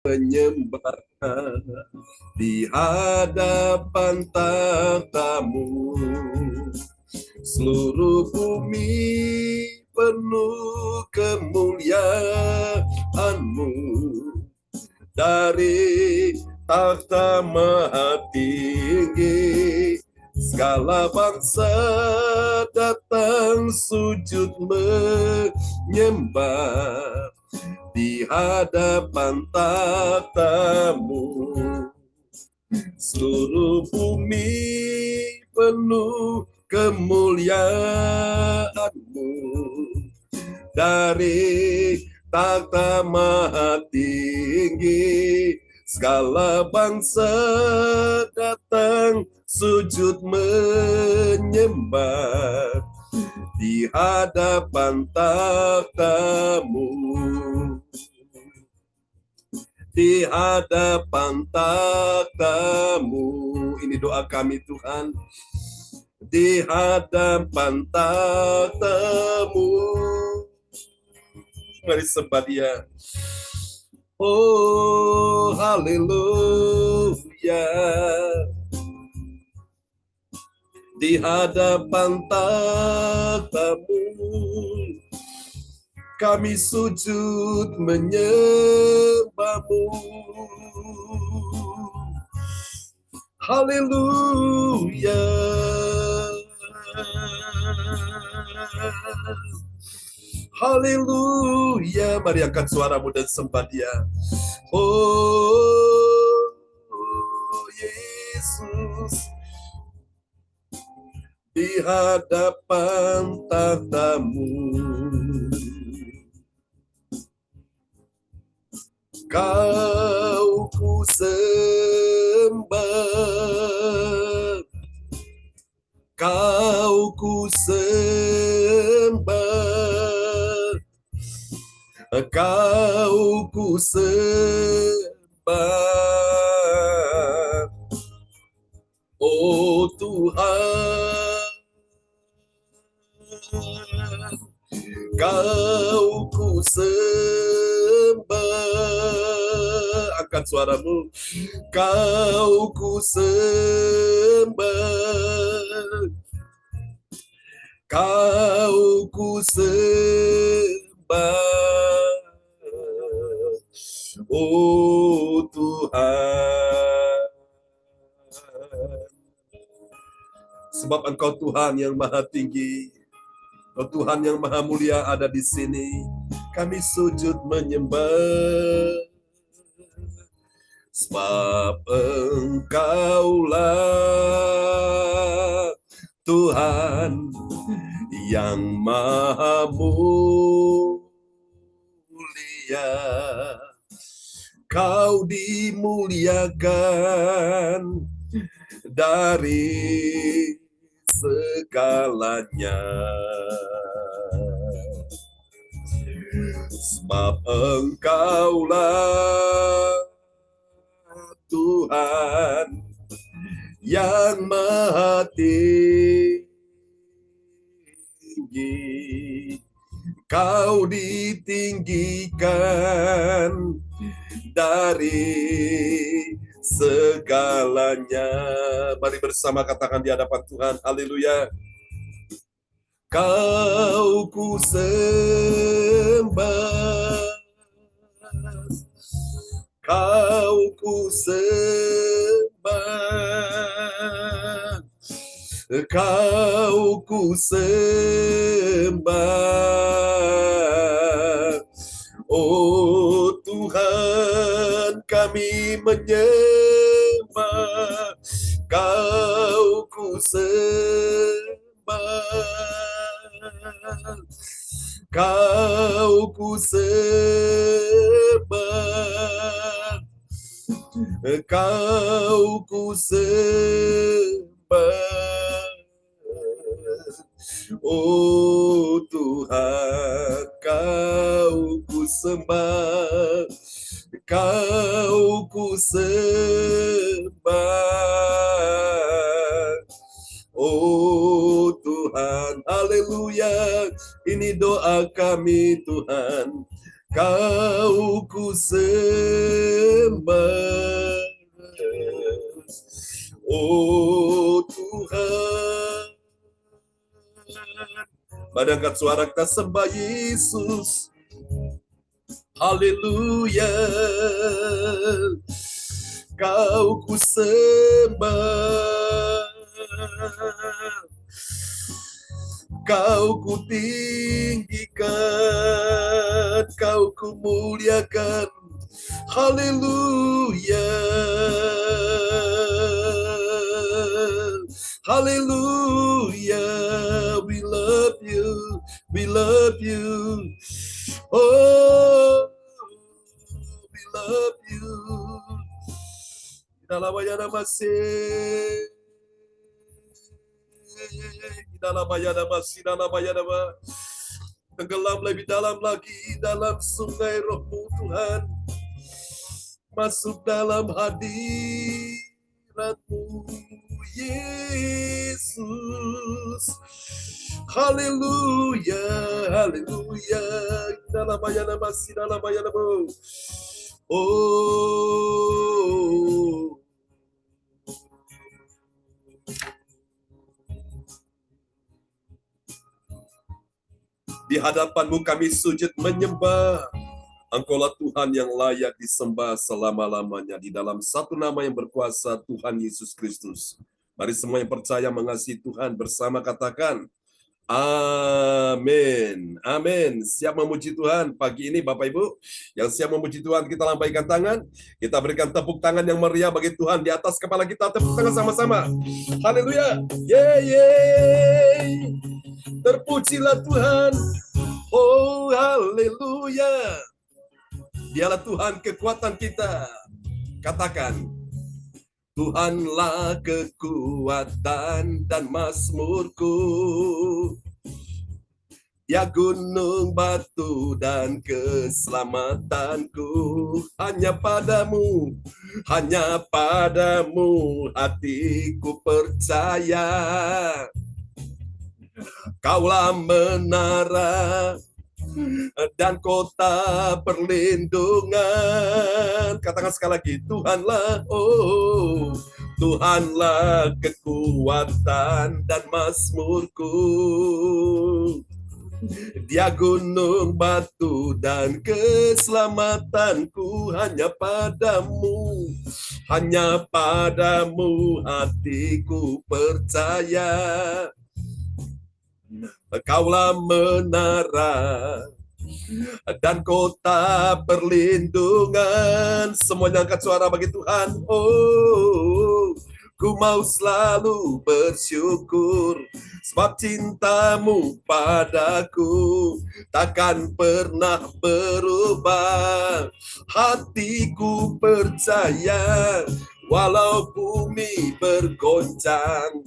menyembah di hadapan tahtamu. Seluruh bumi penuh kemuliaan-Mu. Dari takhta maha tinggi, segala bangsa datang sujud menyembah di hadapan tahtamu. Seluruh bumi penuh kemuliaan-Mu. Dari takhta maha tinggi, segala bangsa datang sujud menyembah di hadapan tahtamu. Di hadapan tahtamu. Ini doa kami Tuhan. Di hadapan tahtamu. Mari sembah Dia. Oh, haleluya. Di hadapan tahtamu, kami sujud menyembah-Mu. Haleluya. Haleluya. Mari angkat suaramu dan sembah Dia. Oh, Yesus. Di hadapan tahtamu, Kau ku sembah, Kau ku sembah, Kau ku sembah, oh Tuhan, Kau ku sembah. Angkat suaramu. Kau ku sembah, Kau ku sembah, oh Tuhan. Sebab Engkau Tuhan yang maha tinggi, Engkau Tuhan yang maha mulia ada di sini. Kami sujud menyembah, sebab Engkaulah Tuhan yang maha mulia. Kau dimuliakan dari segalanya. Sebab Engkaulah Tuhan yang maha tinggi. Kau ditinggikan dari segalanya. Mari bersama katakan di hadapan Tuhan. Haleluya. Kau ku sembah, Kau ku sembah, Kau ku sembah, oh Tuhan kami menyembah, Kau ku sembah, Kau ku sembah, Kau ku sembah, oh Tuhan Kau ku sembah, Kau ku sembah, oh Tuhan. Haleluya. Ini doa kami Tuhan. Kau ku sembah, oh Tuhan. Mari angkat suara kita sembah Yesus. Haleluya. Kau ku sembah, Kau ku tinggikan, Kau ku muliakan. Haleluya. Haleluya. We love you. We love you. Oh, we love you. Dalam nama Yesus. Tenggelam lebih dalam lagi dalam sungai Roh-Mu Tuhan. Masuk dalam hadirat-Mu Yesus. Haleluya, haleluya. Dalam nama. Oh. Di hadapan-Mu kami sujud menyembah. Engkaulah Tuhan yang layak disembah selama-lamanya. Di dalam satu nama yang berkuasa, Tuhan Yesus Kristus. Mari semua yang percaya mengasihi Tuhan bersama katakan, amin. Amin. Siap memuji Tuhan pagi ini Bapak Ibu. Yang siap memuji Tuhan, kita lambaikan tangan. Kita berikan tepuk tangan yang meriah bagi Tuhan. Di atas kepala kita tepuk tangan sama-sama. Haleluya. Yeay. Terpujilah Tuhan. Oh, haleluya. Dialah Tuhan kekuatan kita. Katakan, Tuhanlah kekuatan dan mazmurku. Ya gunung batu dan keselamatanku. Hanya padamu hatiku percaya. Kaulah menara dan kota perlindungan. Katakan sekali lagi, Tuhanlah, oh, Tuhanlah kekuatan dan mazmurku. Dia gunung batu dan keselamatanku. Hanya padamu hatiku percaya. Kaulah menara dan kota perlindungan. Semuanya angkat suara bagi Tuhan. Oh, ku mau selalu bersyukur, sebab cintamu padaku takkan pernah berubah. Hatiku percaya, walau bumi bergoncang,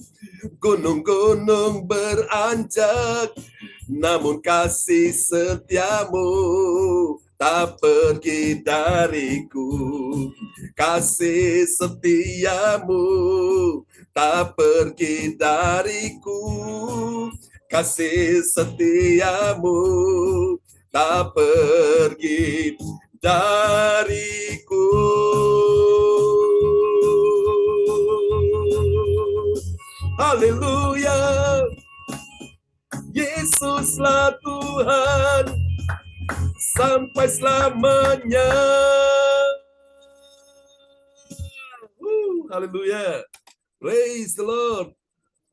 gunung-gunung beranjak, namun kasih setiamu tak pergi dariku. Kasih setiamu tak pergi dariku. Kasih setiamu tak pergi dariku. Haleluya. Yesuslah Tuhan sampai selamanya. Haleluya. Praise the Lord.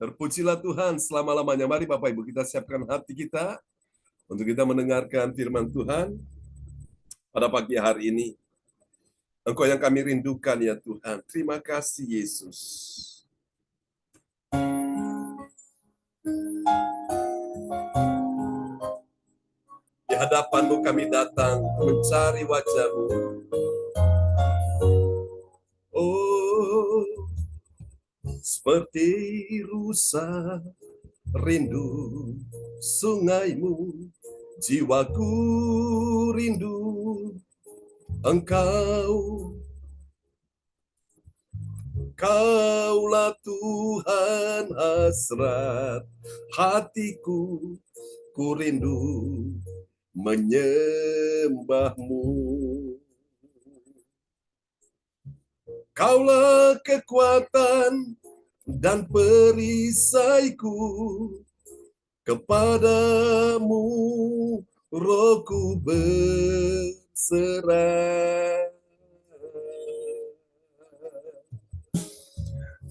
Terpujilah Tuhan selama-lamanya. Mari Bapak Ibu kita siapkan hati kita untuk kita mendengarkan firman Tuhan pada pagi hari ini. Engkau yang kami rindukan ya Tuhan. Terima kasih Yesus. Di hadapan-Mu kami datang mencari wajah-Mu. Oh, seperti rusa rindu sungai-Mu, jiwaku rindu Engkau. Kaulah Tuhan hasrat hatiku, ku rindu menyembahmu. Kaulah kekuatan dan perisaiku, kepadamu rohku berserah.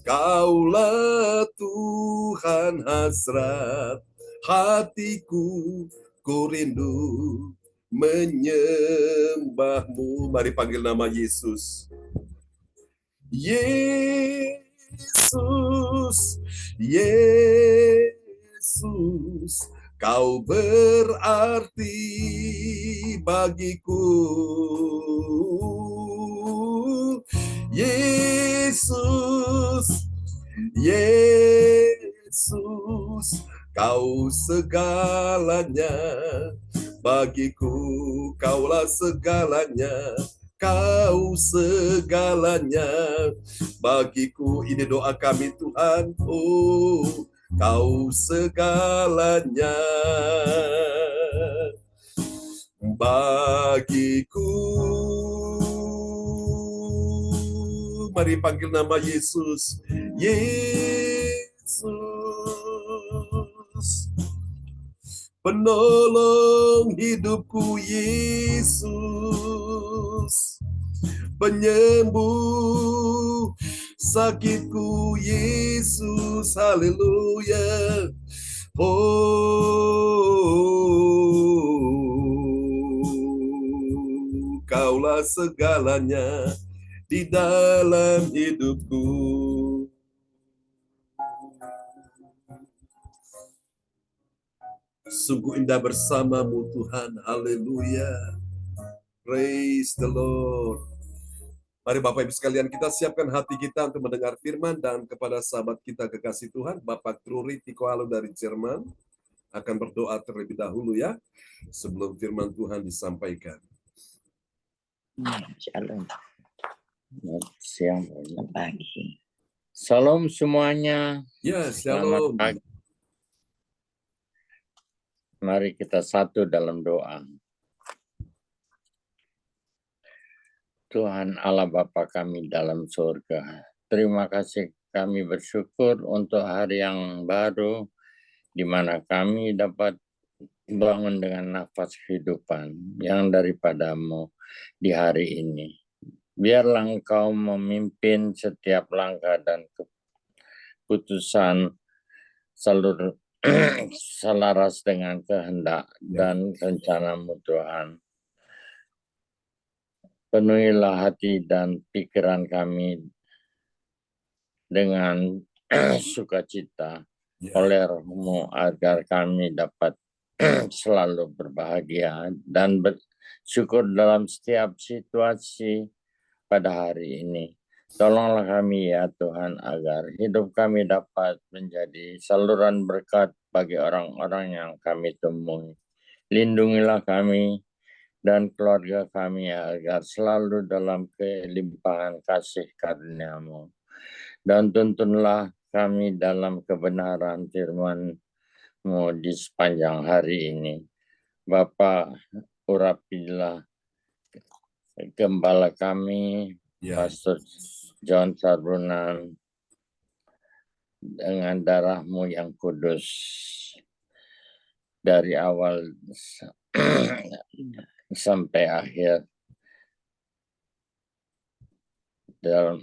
Kaulah Tuhan hasrat hatiku, ku rindu menyembahmu. Mari panggil nama Yesus. Yesus, Yesus, kau berarti bagiku. Yesus, Yesus, kau segalanya bagiku. Kaulah segalanya, kau segalanya bagiku. Ini doa kami Tuhan. Oh, kau segalanya bagiku. Mari panggil nama Yesus. Yesus, penolong hidupku, Yesus, penyembuh sakitku, Yesus, haleluya. Oh, kaulah segalanya di dalam hidupku. Sungguh indah bersamamu Tuhan, haleluya. Praise the Lord. Mari Bapak Ibu sekalian, kita siapkan hati kita untuk mendengar firman, dan kepada sahabat kita kekasih Tuhan, Bapak Truri Tikoalo dari Jerman, akan berdoa terlebih dahulu ya, sebelum firman Tuhan disampaikan. Shalom. Siang pagi. Salam semuanya. Ya, Selamat shalom. pagi. Mari kita satu dalam doa. Tuhan Allah Bapa kami dalam surga, terima kasih, kami bersyukur untuk hari yang baru, di mana kami dapat bangun dengan nafas kehidupan yang daripadamu di hari ini. Biarlah Engkau memimpin setiap langkah dan keputusan seluruh selaras dengan kehendak dan rencana-Mu Tuhan. Penuhilah hati dan pikiran kami dengan sukacita oleh Roh-Mu, agar kami dapat selalu berbahagia dan bersyukur dalam setiap situasi pada hari ini. Tolonglah kami ya Tuhan, agar hidup kami dapat menjadi saluran berkat bagi orang-orang yang kami temui. Lindungilah kami dan keluarga kami agar selalu dalam kelimpahan kasih karunia-Mu. Dan tuntunlah kami dalam kebenaran firman-Mu di sepanjang hari ini. Bapa, urapilah gembala kami, Pastor John Sarbunan, dengan darah-Mu yang kudus dari awal sampai akhir, dalam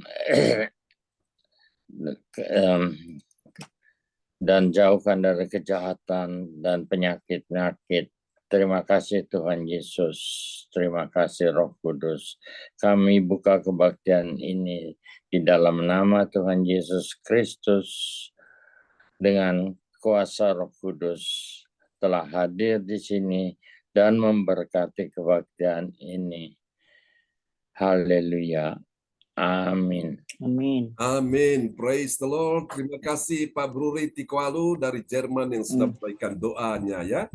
dan jauhkan dari kejahatan dan penyakit-penyakit. Terima kasih Tuhan Yesus, terima kasih Roh Kudus. Kami buka kebaktian ini di dalam nama Tuhan Yesus Kristus, dengan kuasa Roh Kudus telah hadir di sini dan memberkati kebaktian ini. Haleluya. Amin. Amin. Amin. Praise the Lord. Terima kasih Pak Bruri Tikoalo dari Jerman yang sudah memberikan doanya ya.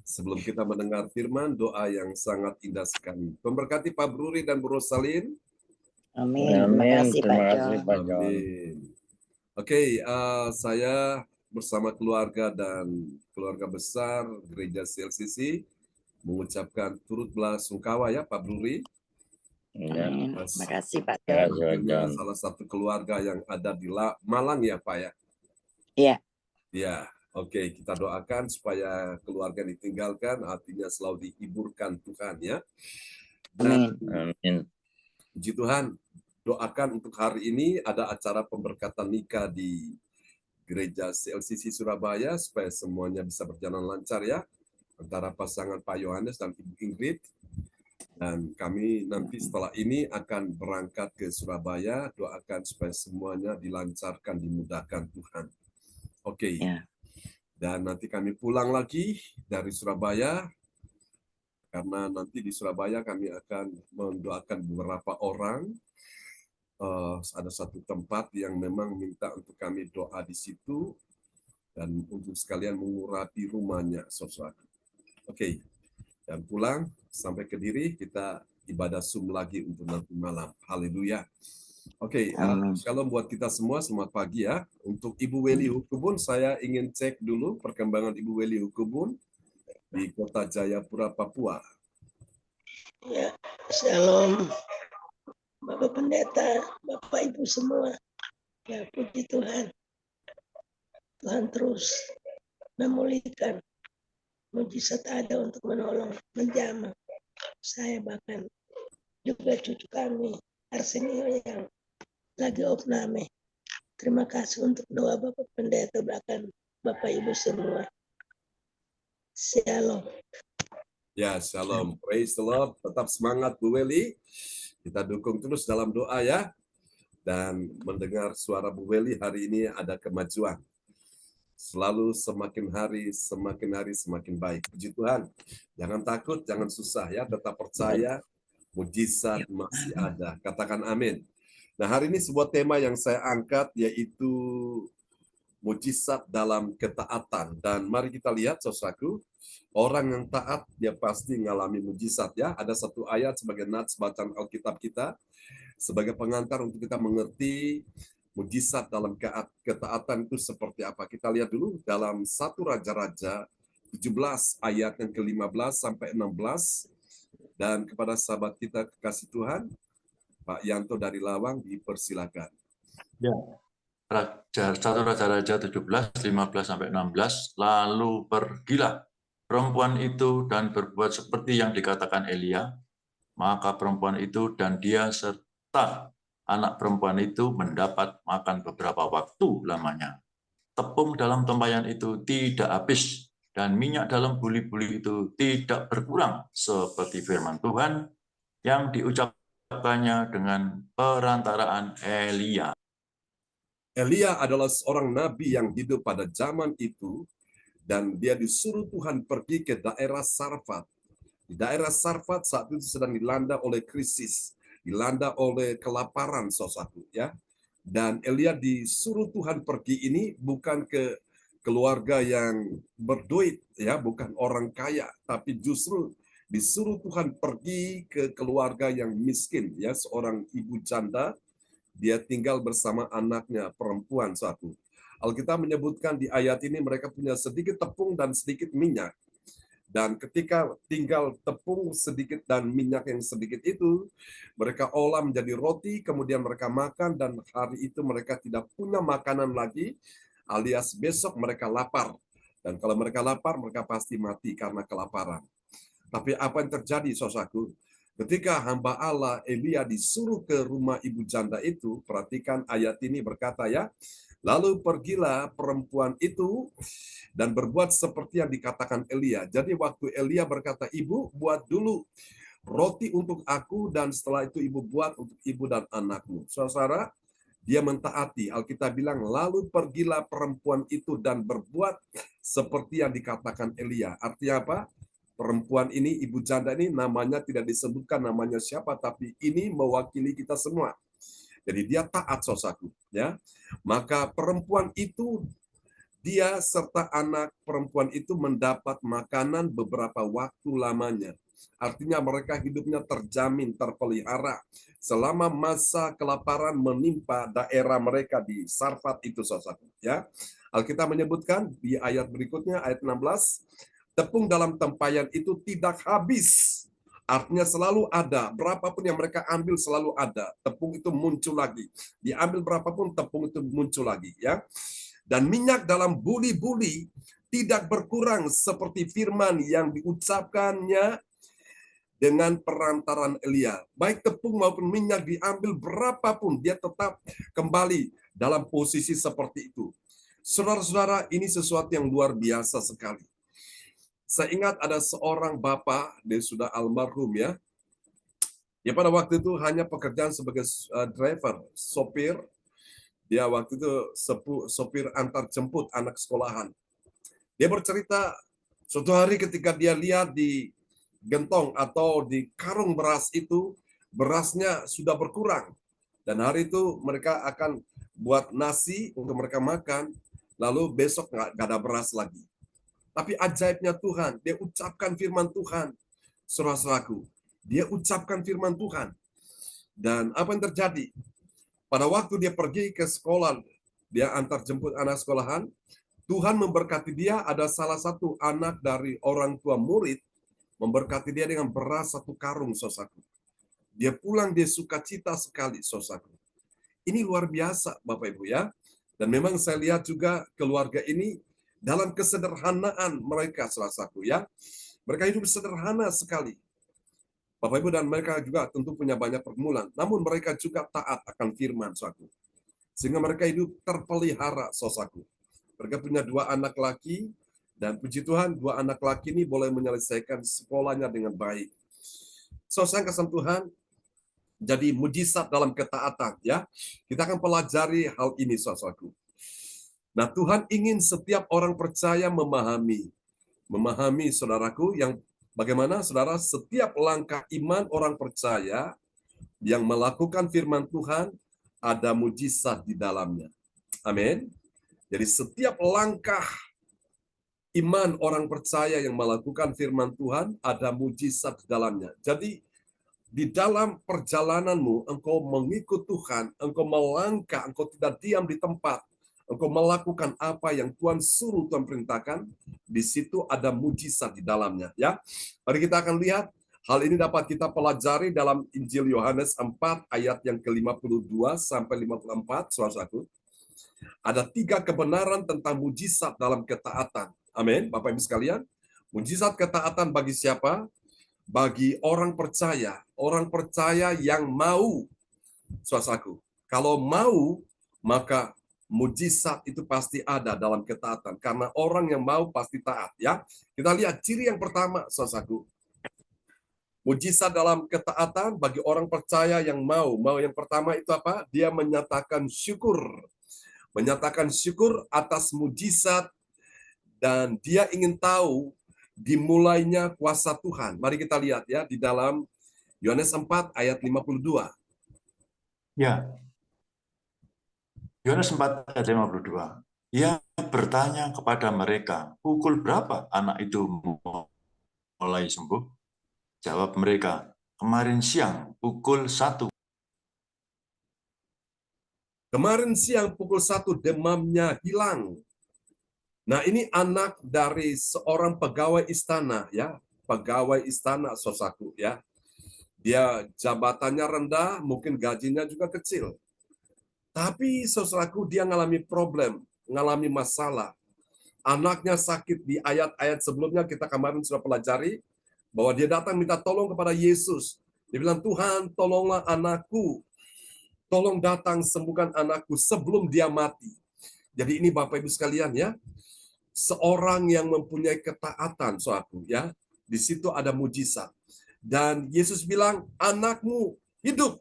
Sebelum kita mendengar firman, doa yang sangat indah sekali. Memberkati Pak Bruri dan Bu Rosalin. Amin. Amin. Terima kasih Pak John. Amin. Oke, saya bersama keluarga dan keluarga besar Gereja CLCC mengucapkan turut belasungkawa ya Pak Bruri. Ya, Amin. Atas Makasih Pak terima John. kasih Pak hadirnya John. salah satu keluarga yang ada di Malang ya Pak ya. Iya. Ya, oke, kita doakan supaya keluarga ditinggalkan, artinya selalu dihiburkan Tuhan ya. Dan Amin. Amin. puji Tuhan, doakan untuk hari ini ada acara pemberkatan nikah di Gereja CLCC Surabaya supaya semuanya bisa berjalan lancar ya antara pasangan Pak Yohanes dan Ibu Ingrid. Dan kami nanti setelah ini akan berangkat ke Surabaya, doakan supaya semuanya dilancarkan, dimudahkan Tuhan. Oke. Ya. Dan nanti kami pulang lagi dari Surabaya, karena nanti di Surabaya kami akan mendoakan beberapa orang. Ada satu tempat yang memang minta untuk kami doa di situ, dan untuk sekalian mengurapi rumahnya, saudara. Oke. Dan pulang sampai Kediri, kita ibadah Zoom lagi untuk nanti malam. Haleluya. Oke, shalom buat kita semua, selamat pagi ya. Untuk Ibu Weli Hukubun, saya ingin cek dulu perkembangan Ibu Weli Hukubun di Kota Jayapura, Papua. Ya, shalom Bapak Pendeta, Bapak Ibu semua. Ya, puji Tuhan. Tuhan terus memulihkan. Mujizat ada untuk menolong, menjamah. Saya bahkan juga cucu kami, Arsenio yang lagi opname. Terima kasih untuk doa Bapak Pendeta, bahkan Bapak Ibu semua. Shalom. Ya, shalom. Praise the Lord. Tetap semangat Bu Weli. Kita dukung terus dalam doa ya. Dan mendengar suara Bu Weli hari ini ada kemajuan. Selalu semakin hari semakin baik. Puji Tuhan. Jangan takut, jangan susah ya. Tetap percaya. Mujizat masih ada. Katakan amin. Nah, hari ini sebuah tema yang saya angkat yaitu mujizat dalam ketaatan. Dan mari kita lihat, saudaraku, orang yang taat dia pasti mengalami mujizat ya. Ada satu ayat sebagai nats bacaan Alkitab kita sebagai pengantar untuk kita mengerti mujizat dalam ketaatan itu seperti apa. Kita lihat dulu dalam 1 Raja-Raja 17 ayat yang ke-15 sampai 16. Dan kepada sahabat kita kekasih Tuhan, Pak Yanto dari Lawang, dipersilakan. Ya. 1 Raja-Raja 17, 15-16, lalu pergilah perempuan itu dan berbuat seperti yang dikatakan Elia, maka perempuan itu dan dia serta anak perempuan itu mendapat makan beberapa waktu lamanya. Tepung dalam tempayan itu tidak habis, dan minyak dalam buli-buli itu tidak berkurang, seperti firman Tuhan yang diucapkannya dengan perantaraan Elia. Elia adalah seorang nabi yang hidup pada zaman itu, dan dia disuruh Tuhan pergi ke daerah Sarfat. Di daerah Sarfat saat itu sedang dilanda oleh krisis, dilanda oleh kelaparan saudaraku ya. Dan Elia disuruh Tuhan pergi ini bukan ke keluarga yang berduit ya, bukan orang kaya, tapi justru disuruh Tuhan pergi ke keluarga yang miskin ya, seorang ibu janda. Dia tinggal bersama anaknya perempuan satu. Alkitab menyebutkan di ayat ini mereka punya sedikit tepung dan sedikit minyak. Dan ketika tinggal tepung sedikit dan minyak yang sedikit itu, mereka olah menjadi roti, kemudian mereka makan, dan hari itu mereka tidak punya makanan lagi, alias besok mereka lapar. Dan kalau mereka lapar, mereka pasti mati karena kelaparan. Tapi apa yang terjadi, saudaraku? Ketika hamba Allah Elia disuruh ke rumah ibu janda itu, perhatikan ayat ini berkata ya, lalu pergilah perempuan itu dan berbuat seperti yang dikatakan Elia. Jadi waktu Elia berkata, ibu buat dulu roti untuk aku, dan setelah itu ibu buat untuk ibu dan anakmu. Saudara, dia mentaati. Alkitab bilang, lalu pergilah perempuan itu dan berbuat seperti yang dikatakan Elia. Artinya apa? Perempuan ini, ibu janda ini namanya tidak disebutkan namanya siapa, tapi ini mewakili kita semua. Jadi dia taat, saudaraku, ya. Maka perempuan itu, dia serta anak perempuan itu mendapat makanan beberapa waktu lamanya. Artinya mereka hidupnya terjamin, terpelihara selama masa kelaparan menimpa daerah mereka di Sarfat itu, saudaraku, ya. Alkitab menyebutkan di ayat berikutnya, ayat 16, Tepung dalam tempayan itu tidak habis. Artinya selalu ada. Berapapun yang mereka ambil selalu ada. Tepung itu muncul lagi. Diambil berapapun tepung itu muncul lagi. Ya. Dan minyak dalam buli-buli tidak berkurang seperti firman yang diucapkannya dengan perantaran Elia. Baik tepung maupun minyak diambil berapapun, dia tetap kembali dalam posisi seperti itu. Saudara-saudara, ini sesuatu yang luar biasa sekali. Saya ingat ada seorang bapak, dia sudah almarhum ya. Dia pada waktu itu hanya pekerjaan sebagai driver, sopir. Dia waktu itu sopir antar jemput anak sekolahan. Dia bercerita suatu hari ketika dia lihat di gentong atau di karung beras itu, berasnya sudah berkurang. Dan hari itu mereka akan buat nasi untuk mereka makan, lalu besok nggak ada beras lagi. Tapi ajaibnya Tuhan, dia ucapkan firman Tuhan, saudara-saudaraku. Dia ucapkan firman Tuhan. Dan apa yang terjadi? Pada waktu dia pergi ke sekolah, dia antar jemput anak sekolahan, Tuhan memberkati dia, ada salah satu anak dari orang tua murid, memberkati dia dengan beras 1 karung, saudaraku. Dia pulang, dia sukacita sekali, saudaraku. Ini luar biasa, Bapak Ibu ya. Dan memang saya lihat juga keluarga ini dalam kesederhanaan mereka, saudaraku ya. Mereka hidup sederhana sekali. Bapak Ibu, dan mereka juga tentu punya banyak pergumulan. Namun mereka juga taat akan firman, saudaraku. Sehingga mereka hidup terpelihara, saudaraku. Mereka punya 2 anak laki, dan puji Tuhan 2 anak laki ini boleh menyelesaikan sekolahnya dengan baik. Saudara kasih Tuhan, jadi mujizat dalam ketaatan ya. Kita akan pelajari hal ini, saudaraku. Nah, Tuhan ingin setiap orang percaya memahami saudaraku, yang bagaimana saudara setiap langkah iman orang percaya yang melakukan firman Tuhan ada mujizat di dalamnya. Amin. Jadi setiap langkah iman orang percaya yang melakukan firman Tuhan ada mujizat di dalamnya. Jadi di dalam perjalananmu engkau mengikut Tuhan, engkau melangkah, engkau tidak diam di tempat, engkau melakukan apa yang Tuhan suruh, Tuhan perintahkan, di situ ada mujizat di dalamnya ya. Mari kita akan lihat hal ini dapat kita pelajari dalam Injil Yohanes 4 ayat yang ke-52 sampai 54, saudaraku. Ada 3 kebenaran tentang mujizat dalam ketaatan. Amin, Bapak Ibu sekalian. Mujizat ketaatan bagi siapa? Bagi orang percaya yang mau, saudaraku. Kalau mau, maka mujizat itu pasti ada dalam ketaatan. Karena orang yang mau pasti taat. Ya, kita lihat ciri yang pertama, saudaraku. Mujizat dalam ketaatan bagi orang percaya yang mau. Mau yang pertama itu apa? Dia menyatakan syukur. Menyatakan syukur atas mujizat, dan dia ingin tahu dimulainya kuasa Tuhan. Mari kita lihat ya di dalam Yohanes 4 ayat 52. Ya. Yohanes 4 ayat 52. Ia bertanya kepada mereka, pukul berapa anak itu mulai sembuh? Jawab mereka, kemarin siang pukul 1. Kemarin siang pukul 1 demamnya hilang. Nah, ini anak dari seorang pegawai istana ya, pegawai istana, saudaraku ya. Dia jabatannya rendah, mungkin gajinya juga kecil. Tapi saudaraku, dia ngalami problem, ngalami masalah. Anaknya sakit. Di ayat-ayat sebelumnya kita kemarin sudah pelajari bahwa dia datang minta tolong kepada Yesus. Dia bilang, Tuhan tolonglah anakku. Tolong datang sembuhkan anakku sebelum dia mati. Jadi ini Bapak Ibu sekalian ya. Seorang yang mempunyai ketaatan, saudaraku ya. Di situ ada mujizat. Dan Yesus bilang, anakmu hidup.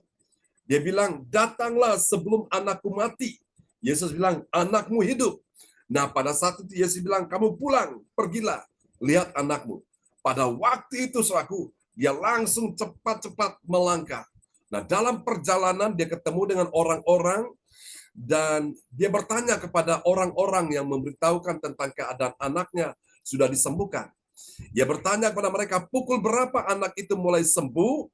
Dia bilang, datanglah sebelum anakku mati. Yesus bilang, anakmu hidup. Nah, pada saat itu Yesus bilang, kamu pulang, pergilah, lihat anakmu. Pada waktu itu, saudaraku, dia langsung cepat-cepat melangkah. Nah, dalam perjalanan dia ketemu dengan orang-orang, dan dia bertanya kepada orang-orang yang memberitahukan tentang keadaan anaknya sudah disembuhkan. Dia bertanya kepada mereka, pukul berapa anak itu mulai sembuh?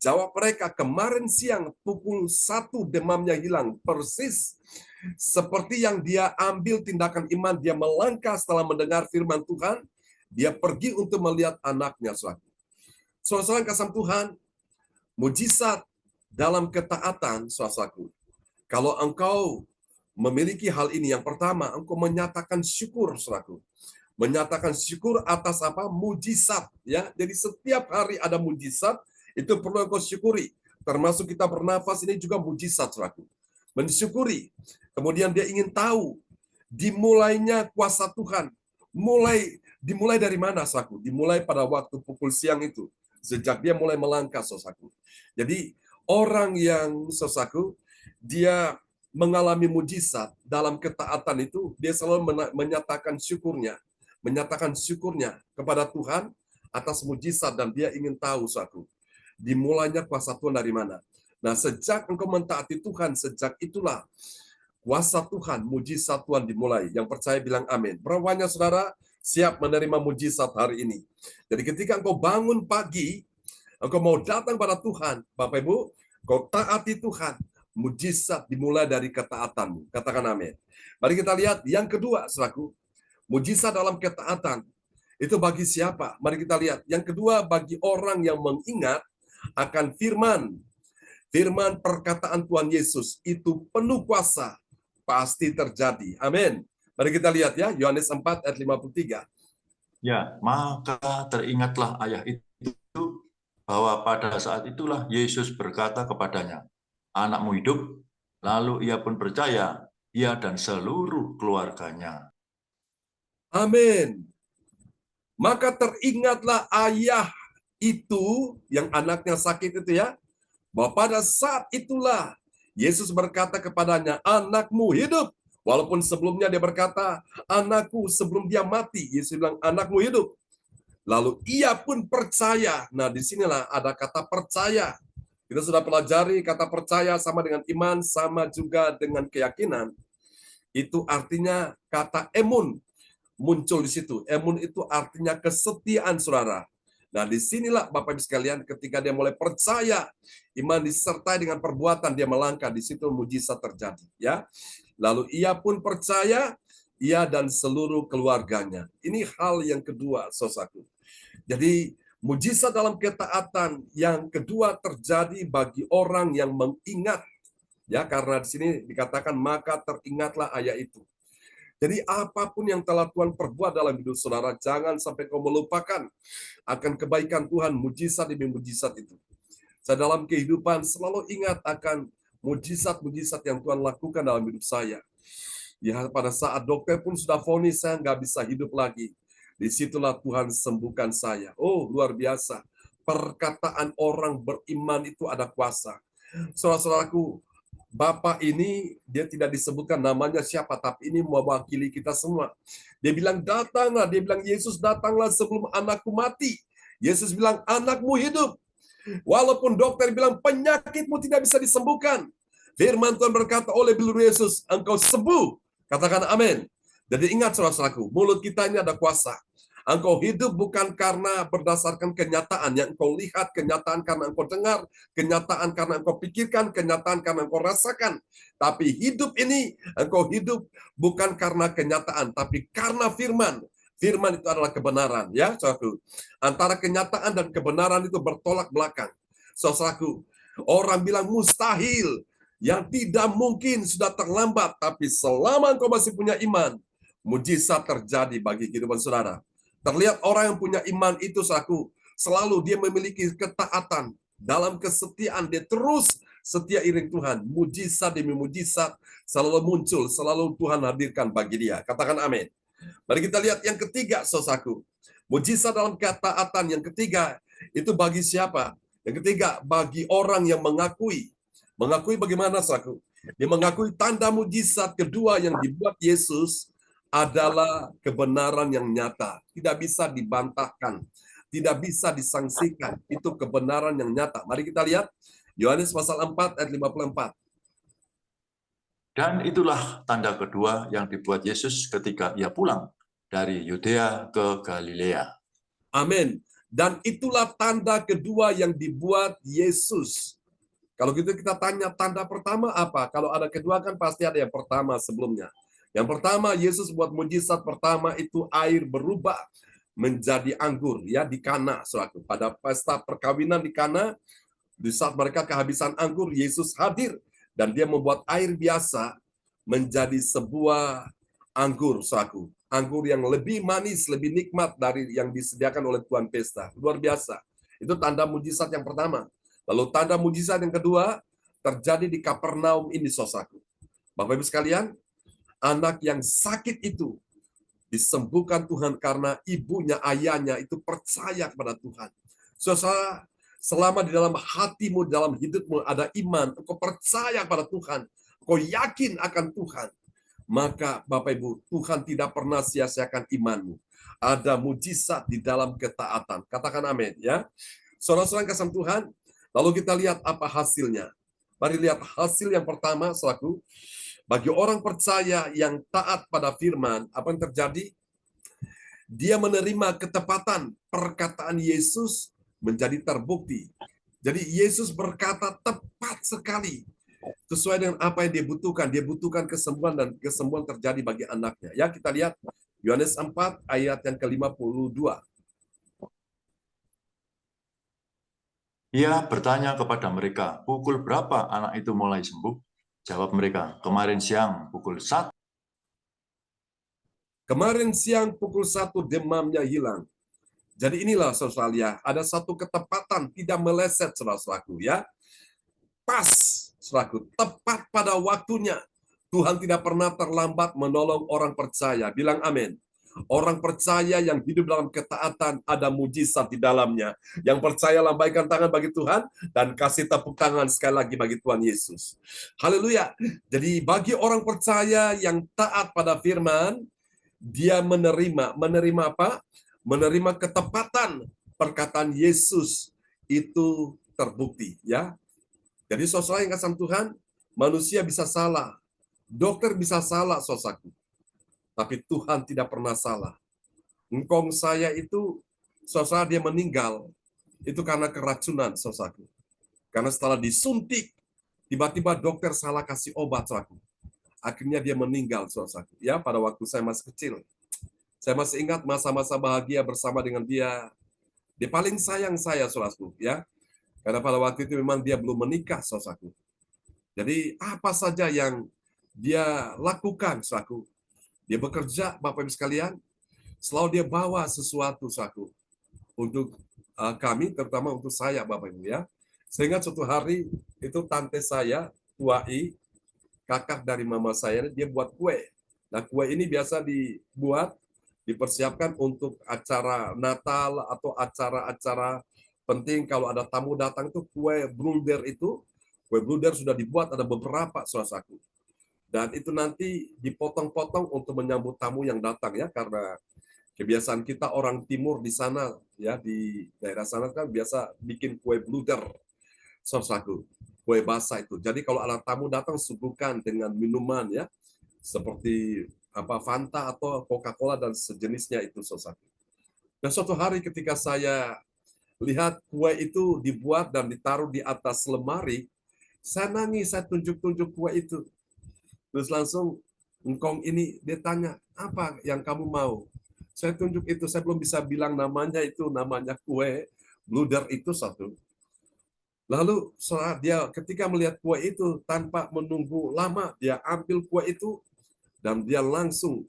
Jawab mereka, kemarin siang pukul 1 demamnya hilang. Persis seperti yang dia ambil tindakan iman, dia melangkah setelah mendengar firman Tuhan, Dia pergi untuk melihat anaknya, saudara. Saudara kasih Tuhan, mujizat dalam ketaatan, saudaraku. Kalau engkau memiliki hal ini, yang pertama, engkau menyatakan syukur, saudaraku. Menyatakan syukur atas apa? Mujizat, ya. Jadi setiap hari ada mujizat, itu perlu engkau syukuri. Termasuk kita bernafas ini juga mujizat, saudaraku. Mensyukuri. Kemudian dia ingin tahu dimulainya kuasa Tuhan. Dimulai dari mana, saudaraku? Dimulai pada waktu pukul siang itu. Sejak dia mulai melangkah, saudaraku. Jadi orang yang, saudaraku, dia mengalami mujizat dalam ketaatan itu, dia selalu menyatakan syukurnya kepada Tuhan atas mujizat, dan dia ingin tahu, saudaraku, dimulainya kuasa Tuhan dari mana. Nah, sejak engkau mentaati Tuhan, sejak itulah kuasa Tuhan, mujizat Tuhan dimulai. Yang percaya bilang amin. Berapa banyak saudara siap menerima mujizat hari ini? Jadi ketika engkau bangun pagi, engkau mau datang pada Tuhan, Bapak Ibu, kau taati Tuhan, mujizat dimulai dari ketaatanmu. Katakan amin. Mari kita lihat yang kedua, saudaraku. Mujizat dalam ketaatan. Itu bagi siapa? Mari kita lihat. Yang kedua, bagi orang yang mengingat akan firman. Firman perkataan Tuhan Yesus itu penuh kuasa, pasti terjadi. Amin. Mari kita lihat ya, Yohanes 4 ayat 53. Ya, maka teringatlah ayah itu bahwa pada saat itulah Yesus berkata kepadanya, anakmu hidup, lalu ia pun percaya, ia dan seluruh keluarganya. Amin. Maka teringatlah ayah itu, yang anaknya sakit itu ya, bahwa pada saat itulah Yesus berkata kepadanya, anakmu hidup. Walaupun sebelumnya dia berkata, anakku, sebelum dia mati, Yesus bilang, anakmu hidup. Lalu ia pun percaya. Nah, disinilah ada kata percaya. Kita sudah pelajari kata percaya sama dengan iman, sama juga dengan keyakinan. Itu artinya kata emun muncul di situ. Emun itu artinya kesetiaan, saudara. Nah, disinilah Bapak Ibu sekalian, ketika dia mulai percaya, iman disertai dengan perbuatan, dia melangkah, di situ mujizat terjadi. Ya, lalu ia pun percaya, ia dan seluruh keluarganya. Ini hal yang kedua, saudaraku. Jadi mujizat dalam ketaatan yang kedua terjadi bagi orang yang mengingat. Ya, karena di sini dikatakan maka teringatlah ayah itu. Jadi apapun yang telah Tuhan perbuat dalam hidup saudara, jangan sampai kau melupakan akan kebaikan Tuhan, mujizat demi mujizat itu. Saya dalam kehidupan selalu ingat akan mujizat-mujizat yang Tuhan lakukan dalam hidup saya. Ya, pada saat dokter pun sudah vonis saya nggak bisa hidup lagi. Disitulah Tuhan sembuhkan saya. Oh, luar biasa. Perkataan orang beriman itu ada kuasa. Saudara-saudaraku, Bapak ini, dia tidak disebutkan namanya siapa, tapi ini mewakili kita semua. Dia bilang, datanglah. Dia bilang, Yesus datanglah sebelum anakku mati. Yesus bilang, anakmu hidup. Walaupun dokter bilang, penyakitmu tidak bisa disembuhkan. Firman Tuhan berkata, oleh bilur Yesus, engkau sembuh. Katakan amin. Jadi ingat saudara-saudaraku, mulut kita ini ada kuasa. Engkau hidup bukan karena berdasarkan kenyataan yang engkau lihat, kenyataan karena engkau dengar, kenyataan karena engkau pikirkan, kenyataan karena engkau rasakan. Tapi hidup ini, engkau hidup bukan karena kenyataan, tapi karena firman. Firman itu adalah kebenaran, ya, saudaraku. Antara kenyataan dan kebenaran itu bertolak belakang. Saudaraku, orang bilang mustahil, yang tidak mungkin sudah terlambat, tapi selama engkau masih punya iman, mujizat terjadi bagi kehidupan saudara. Terlihat orang yang punya iman itu, saudaraku, selalu dia memiliki ketaatan. Dalam kesetiaan, dia terus setia iring Tuhan. Mujizat demi mujizat selalu muncul, selalu Tuhan hadirkan bagi dia. Katakan amin. Mari kita lihat yang ketiga, saudaraku. Mujizat dalam ketaatan yang ketiga, itu bagi siapa? Yang ketiga, bagi orang yang mengakui. Mengakui bagaimana, saudaraku? Dia mengakui tanda mujizat kedua yang dibuat Yesus adalah kebenaran yang nyata. Tidak bisa dibantahkan. Tidak bisa disangsikan. Itu kebenaran yang nyata. Mari kita lihat. Yohanes pasal 4 ayat 54. Dan itulah tanda kedua yang dibuat Yesus ketika ia pulang dari Yudea ke Galilea. Amin. Dan itulah tanda kedua yang dibuat Yesus. Kalau gitu kita tanya tanda pertama apa? Kalau ada kedua kan pasti ada yang pertama sebelumnya. Yang pertama, Yesus buat mujizat pertama itu air berubah menjadi anggur ya di Kana, saudaraku. Pada pesta perkawinan di Kana, di saat mereka kehabisan anggur, Yesus hadir dan dia membuat air biasa menjadi sebuah anggur, saudaraku. Anggur yang lebih manis, lebih nikmat dari yang disediakan oleh Tuhan pesta. Luar biasa. Itu tanda mujizat yang pertama. Lalu tanda mujizat yang kedua terjadi di Kapernaum ini, saudaraku. Bapak Ibu sekalian, anak yang sakit itu disembuhkan Tuhan karena ibunya, ayahnya itu percaya kepada Tuhan. Saudara, selama di dalam hatimu, dalam hidupmu ada iman, engkau percaya pada Tuhan, engkau yakin akan Tuhan, maka Bapak Ibu, Tuhan tidak pernah sia-siakan imanmu. Ada mujizat di dalam ketaatan. Katakan amin ya. Saudara-saudara yang kasih Tuhan, lalu kita lihat apa hasilnya. Mari lihat hasil yang pertama, saudaraku. Bagi orang percaya yang taat pada firman, apa yang terjadi? Dia menerima ketepatan perkataan Yesus menjadi terbukti. Jadi Yesus berkata tepat sekali sesuai dengan apa yang dia butuhkan. Dia butuhkan kesembuhan dan kesembuhan terjadi bagi anaknya. Ya, kita lihat Yohanes 4 ayat yang ke-52. Ia bertanya kepada mereka, pukul berapa anak itu mulai sembuh? Jawab mereka, kemarin siang pukul 1. Kemarin siang pukul 1 demamnya hilang. Jadi inilah saudara, ada satu ketepatan, tidak meleset saudara-saudaraku ya. Pas, saudaraku, tepat pada waktunya. Tuhan tidak pernah terlambat menolong orang percaya. Bilang amin. Orang percaya yang hidup dalam ketaatan ada mujizat di dalamnya. Yang percaya lambaikan tangan bagi Tuhan dan kasih tepuk tangan sekali lagi bagi Tuhan Yesus. Haleluya. Jadi bagi orang percaya yang taat pada firman, dia menerima apa? Menerima ketepatan perkataan Yesus itu terbukti ya. Jadi saudara yang kasih Tuhan, manusia bisa salah, dokter bisa salah, saudaraku. Tapi Tuhan tidak pernah salah. Engkong saya itu, saudara dia meninggal, itu karena keracunan, saudaraku. Karena setelah disuntik, tiba-tiba dokter salah kasih obat, saudaraku. Akhirnya dia meninggal, saudaraku. Ya, pada waktu saya masih kecil. Saya masih ingat masa-masa bahagia bersama dengan dia. Dia paling sayang saya, saudaraku. Ya, karena pada waktu itu memang dia belum menikah, saudaraku. Jadi apa saja yang dia lakukan, saudaraku. Dia bekerja, Bapak Ibu sekalian, selalu dia bawa sesuatu, saudaraku, untuk kami, terutama untuk saya, Bapak Ibu ya. Sehingga suatu hari itu tante saya, Tuai, kakak dari mama saya, dia buat kue. Nah, kue ini biasa dibuat, dipersiapkan untuk acara Natal atau acara-acara penting. Kalau ada tamu datang itu kue bluder sudah dibuat, ada beberapa, saudaraku. Dan itu nanti dipotong-potong untuk menyambut tamu yang datang ya, karena kebiasaan kita orang timur di sana ya, di daerah sana kan biasa bikin kue bluder, saudaraku, kue basah itu. Jadi kalau ada tamu datang suguhkan dengan minuman ya, seperti apa Fanta atau Coca-Cola dan sejenisnya itu, saudaraku. Dan suatu hari ketika saya lihat kue itu dibuat dan ditaruh di atas lemari, saya nangis, saya tunjuk-tunjuk kue itu. Terus langsung engkong ini dia tanya, apa yang kamu mau? Saya tunjuk itu, saya belum bisa bilang namanya, itu namanya kue bluder itu satu. Lalu dia ketika melihat kue itu tanpa menunggu lama, dia ambil kue itu dan dia langsung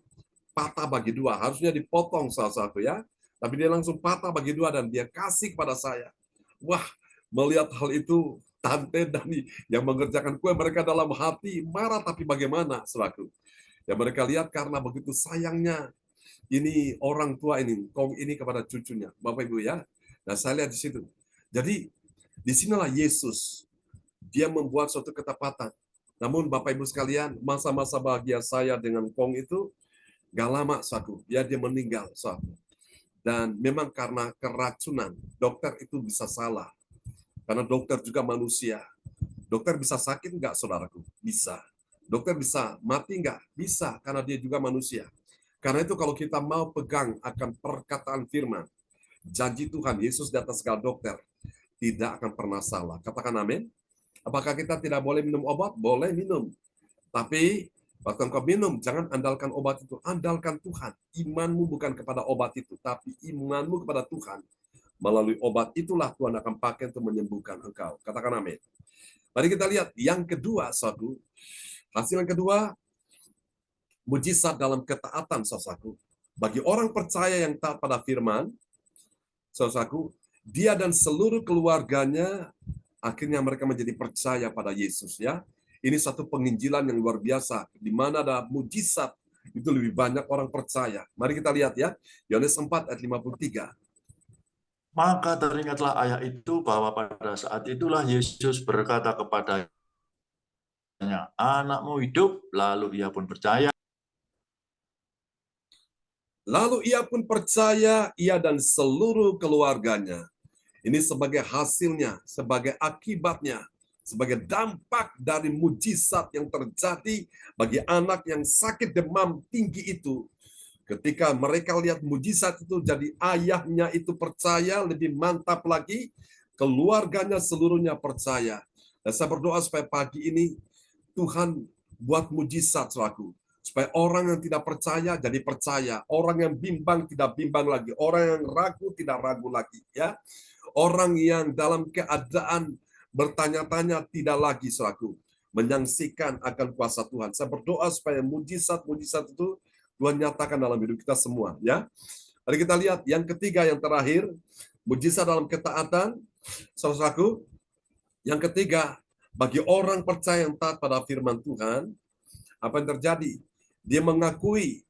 patah bagi dua. Harusnya dipotong salah satu ya, tapi dia langsung patah bagi dua dan dia kasih kepada saya. Wah, melihat hal itu, tante dan yang mengerjakan kue, mereka dalam hati marah, tapi bagaimana, saudaraku? Ya mereka lihat karena begitu sayangnya ini orang tua ini, kong ini kepada cucunya, Bapak Ibu ya. Nah, saya lihat di situ. Jadi disinilah Yesus, dia membuat suatu ketepatan. Namun Bapak Ibu sekalian, masa-masa bahagia saya dengan kong itu gak lama, saudaraku. Ya, dia meninggal, saudaraku. Dan memang karena keracunan, dokter itu bisa salah. Karena dokter juga manusia. Dokter bisa sakit nggak, saudaraku? Bisa. Dokter bisa mati nggak? Bisa, karena dia juga manusia. Karena itu kalau kita mau pegang akan perkataan firman, janji Tuhan, Yesus di atas segala dokter, tidak akan pernah salah. Katakan amin. Apakah kita tidak boleh minum obat? Boleh minum. Tapi Waktu engkau minum, jangan andalkan obat itu. Andalkan Tuhan. Imanmu bukan kepada obat itu, tapi imanmu kepada Tuhan. Melalui obat itulah Tuhan akan pakai untuk menyembuhkan engkau. Katakan amin. Mari kita lihat yang kedua, saudaraku. Hasil yang kedua, mujizat dalam ketaatan, saudaraku. Bagi orang percaya yang taat pada firman, saudaraku, dia dan seluruh keluarganya akhirnya mereka menjadi percaya pada Yesus, ya. Ini satu penginjilan yang luar biasa, di mana ada mujizat, itu lebih banyak orang percaya. Mari kita lihat ya, Yohanes 4 ayat 53. Maka teringatlah ayat itu bahwa pada saat itulah Yesus berkata kepadanya, anakmu hidup, lalu ia pun percaya. Lalu ia pun percaya, ia dan seluruh keluarganya. Ini sebagai hasilnya, sebagai akibatnya, sebagai dampak dari mujizat yang terjadi bagi anak yang sakit demam tinggi itu. Ketika mereka lihat mujizat itu, jadi ayahnya itu percaya, lebih mantap lagi, keluarganya seluruhnya percaya. Dan saya berdoa supaya pagi ini Tuhan buat mujizat, saudaraku. Supaya orang yang tidak percaya jadi percaya, orang yang bimbang tidak bimbang lagi, orang yang ragu tidak ragu lagi, ya. Orang yang dalam keadaan bertanya-tanya tidak lagi, saudaraku, menyaksikan akan kuasa Tuhan. Saya berdoa supaya mujizat-mujizat itu Tuhan nyatakan dalam hidup kita semua, ya. Mari kita lihat yang ketiga, yang terakhir, mujizat dalam ketaatan, saudaraku. Yang ketiga, bagi orang percaya yang taat pada firman Tuhan, apa yang terjadi? Dia mengakui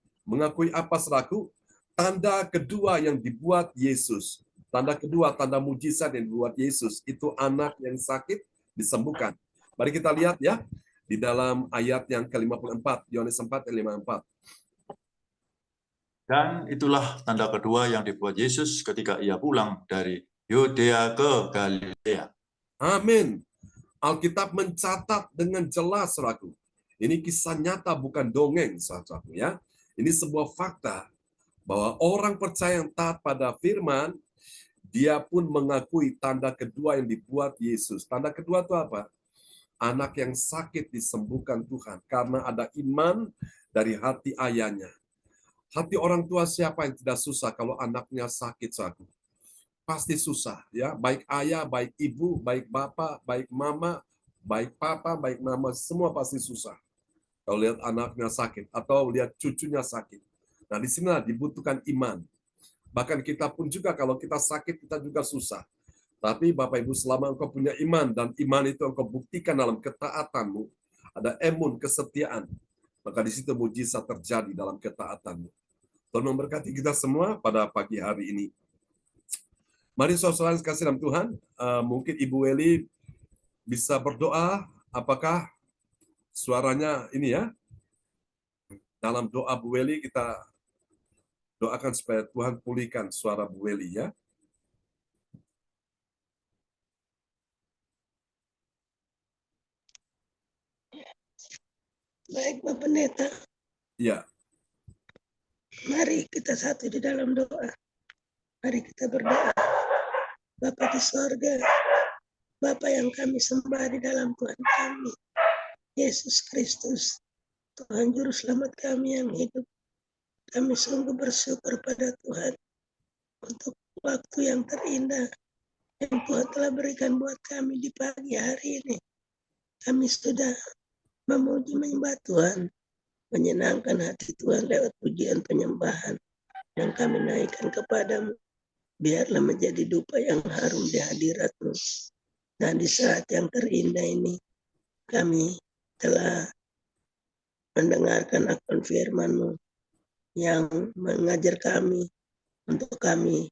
apa, saudaraku? Tanda kedua yang dibuat Yesus. Tanda kedua, tanda mujizat yang dibuat Yesus, itu anak yang sakit disembuhkan. Mari kita lihat ya, di dalam ayat yang ke-54, Yohanes 4 ayat 54. Dan itulah tanda kedua yang dibuat Yesus ketika ia pulang dari Yudea ke Galilea. Amin. Alkitab mencatat dengan jelas, saudaraku. Ini kisah nyata, bukan dongeng, saudaraku, ya. Ini sebuah fakta bahwa orang percaya yang taat pada firman, dia pun mengakui tanda kedua yang dibuat Yesus. Tanda kedua itu apa? Anak yang sakit disembuhkan Tuhan karena ada iman dari hati ayahnya. Hati orang tua siapa yang tidak susah kalau anaknya sakit, saudaraku? Pasti susah, ya. Baik ayah, baik ibu, baik bapak, baik mama, baik papa, baik mama, semua pasti susah kalau lihat anaknya sakit atau lihat cucunya sakit. Nah, di sinilah dibutuhkan iman. Bahkan kita pun juga kalau kita sakit, kita juga susah. Tapi Bapak Ibu, selama engkau punya iman, dan iman itu engkau buktikan dalam ketaatanmu, ada emun, kesetiaan, maka di situ mujizat terjadi dalam ketaatanmu. Tuhan memberkati kita semua pada pagi hari ini. Mari saudara kasih dalam Tuhan, mungkin Ibu Weli bisa berdoa, apakah suaranya ini ya? Dalam doa Bu Weli kita doakan supaya Tuhan pulihkan suara Bu Weli ya. Baik, Bapak Pendeta. Ya. Mari kita satu di dalam doa. Mari kita berdoa. Bapa di sorga, Bapa yang kami sembah di dalam Tuhan kami, Yesus Kristus, Tuhan Juru Selamat kami yang hidup. Kami sungguh bersyukur pada Tuhan untuk waktu yang terindah yang Tuhan telah berikan buat kami di pagi hari ini. Kami sudah memuji menyembah Tuhan, menyenangkan hati Tuhan lewat pujian penyembahan yang kami naikkan kepadamu. Biarlah menjadi dupa yang harum di hadirat-Mu. Dan di saat yang terindah ini, kami telah mendengarkan akan firman-Mu yang mengajar kami untuk kami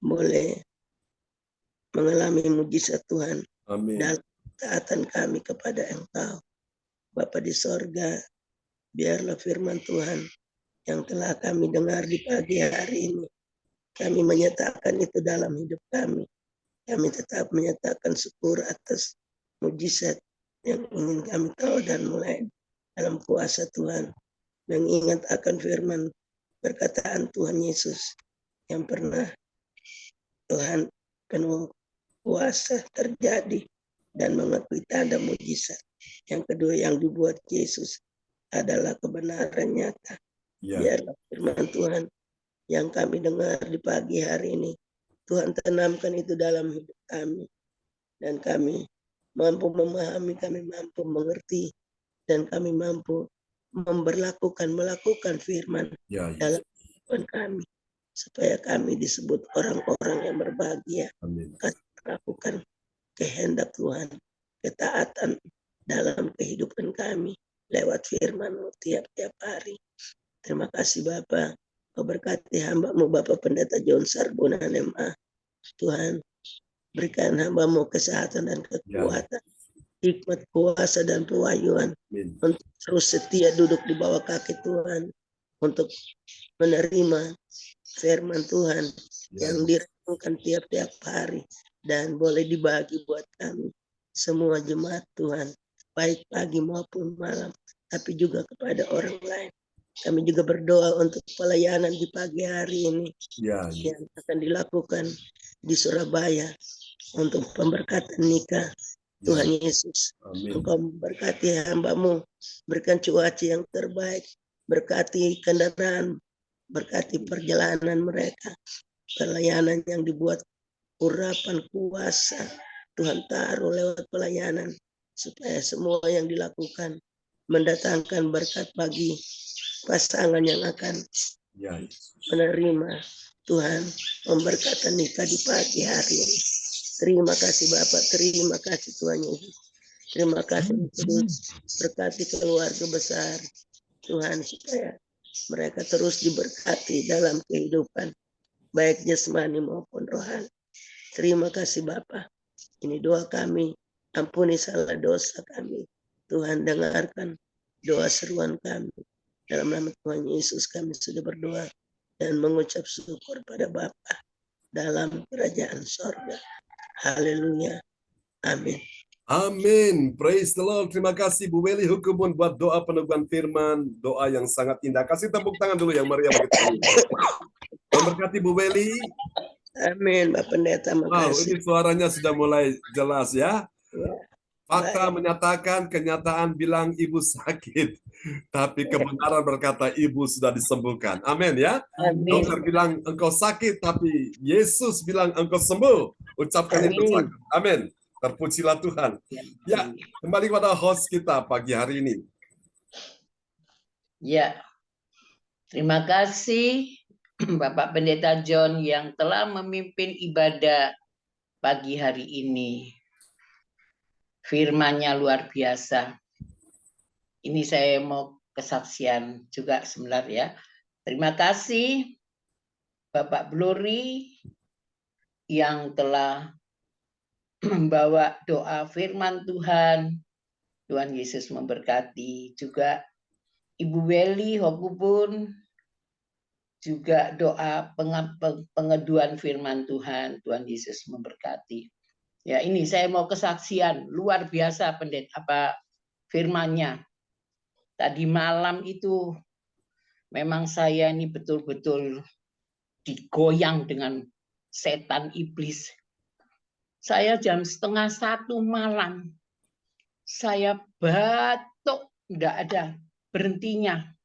boleh mengalami mujizat Tuhan. Amin. Dalam ketaatan kami kepada Engkau. Bapa di sorga, biarlah firman Tuhan yang telah kami dengar di pagi hari ini, kami menyatakan itu dalam hidup kami. Kami tetap menyatakan syukur atas mujizat yang ingin kami tahu dan mulai dalam kuasa Tuhan. Mengingat akan firman perkataan Tuhan Yesus yang pernah Tuhan penuh kuasa terjadi dan mengakui tanda mujizat. Yang kedua yang dibuat Yesus adalah kebenaran nyata. Ya, Biarlah firman Tuhan yang kami dengar di pagi hari ini, Tuhan tanamkan itu dalam hidup kami. Dan kami mampu memahami, kami mampu mengerti, dan kami mampu melakukan firman ya, dalam Yesus. kehidupan kami. Supaya kami disebut orang-orang yang berbahagia. Amin. Melakukan kehendak Tuhan, ketaatan dalam kehidupan kami lewat firman tiap-tiap hari. Terima kasih Bapa. Kau berkati hamba-Mu Bapak Pendeta John Sarbunan MA. Tuhan, berikan hamba-Mu kesehatan dan kekuatan, hikmat, kuasa, dan pewahyuan Amin. untuk terus setia duduk di bawah kaki Tuhan, untuk menerima firman Tuhan Ya, yang direnungkan tiap-tiap hari dan boleh dibagi buat kami semua jemaat Tuhan, baik pagi maupun malam, tapi juga kepada orang lain. Kami juga berdoa untuk pelayanan di pagi hari ini ya, yang akan dilakukan di Surabaya untuk pemberkatan nikah. Tuhan Yesus, amin. Engkau memberkati hamba-Mu, berikan cuaca yang terbaik, berkati kendaraan, berkati perjalanan mereka, pelayanan yang dibuat urapan kuasa Tuhan taruh lewat pelayanan, supaya semua yang dilakukan mendatangkan berkat bagi pasangan yang akan Ya, Yesus. menerima Tuhan memberkati nikah di pagi hari ini. Terima kasih Bapak, terima kasih Tuhan Yesus. Terima kasih terus berkati keluarga besar Tuhan, supaya mereka terus diberkati dalam kehidupan baik jasmani maupun rohani. Terima kasih Bapa. Ini doa kami, ampuni salah dosa kami. Tuhan dengarkan doa seruan kami. Dalam nama Tuhan Yesus kami sudah berdoa dan mengucap syukur pada Bapa dalam kerajaan sorga. Haleluya. Amin. Amin. Praise the Lord. Terima kasih Bu Weli Hukumun buat doa peneguhan firman, doa yang sangat indah. Kasih tepuk tangan dulu yang meriah bagi Tuhan. Memberkati Bu Weli. Amin, Bapak Pendeta. Wow, Makasih. ini suaranya sudah mulai jelas ya. Ya, Fakta baik. menyatakan, kenyataan bilang ibu sakit. Tapi kebenaran berkata ibu sudah disembuhkan. Amin ya. Amin. Dokter bilang engkau sakit, tapi Yesus bilang engkau sembuh. Ucapkan itu. Amin. Amin. Terpujilah Tuhan. Ya, kembali kepada host kita pagi hari ini. Ya, terima kasih Bapak Pendeta John yang telah memimpin ibadah pagi hari ini. Firman-Nya luar biasa. Ini saya mau kesaksian juga sebentar ya. Terima kasih Bapak Glory yang telah membawa doa firman Tuhan. Tuhan Yesus memberkati. Juga Ibu Weli Hokubun, juga doa pengeduan firman Tuhan. Tuhan Yesus memberkati. Ya, ini saya mau kesaksian luar biasa firman-Nya. Tadi malam itu memang saya ini betul-betul digoyang dengan setan iblis. Saya jam 1:30 malam, saya batuk, enggak ada berhentinya.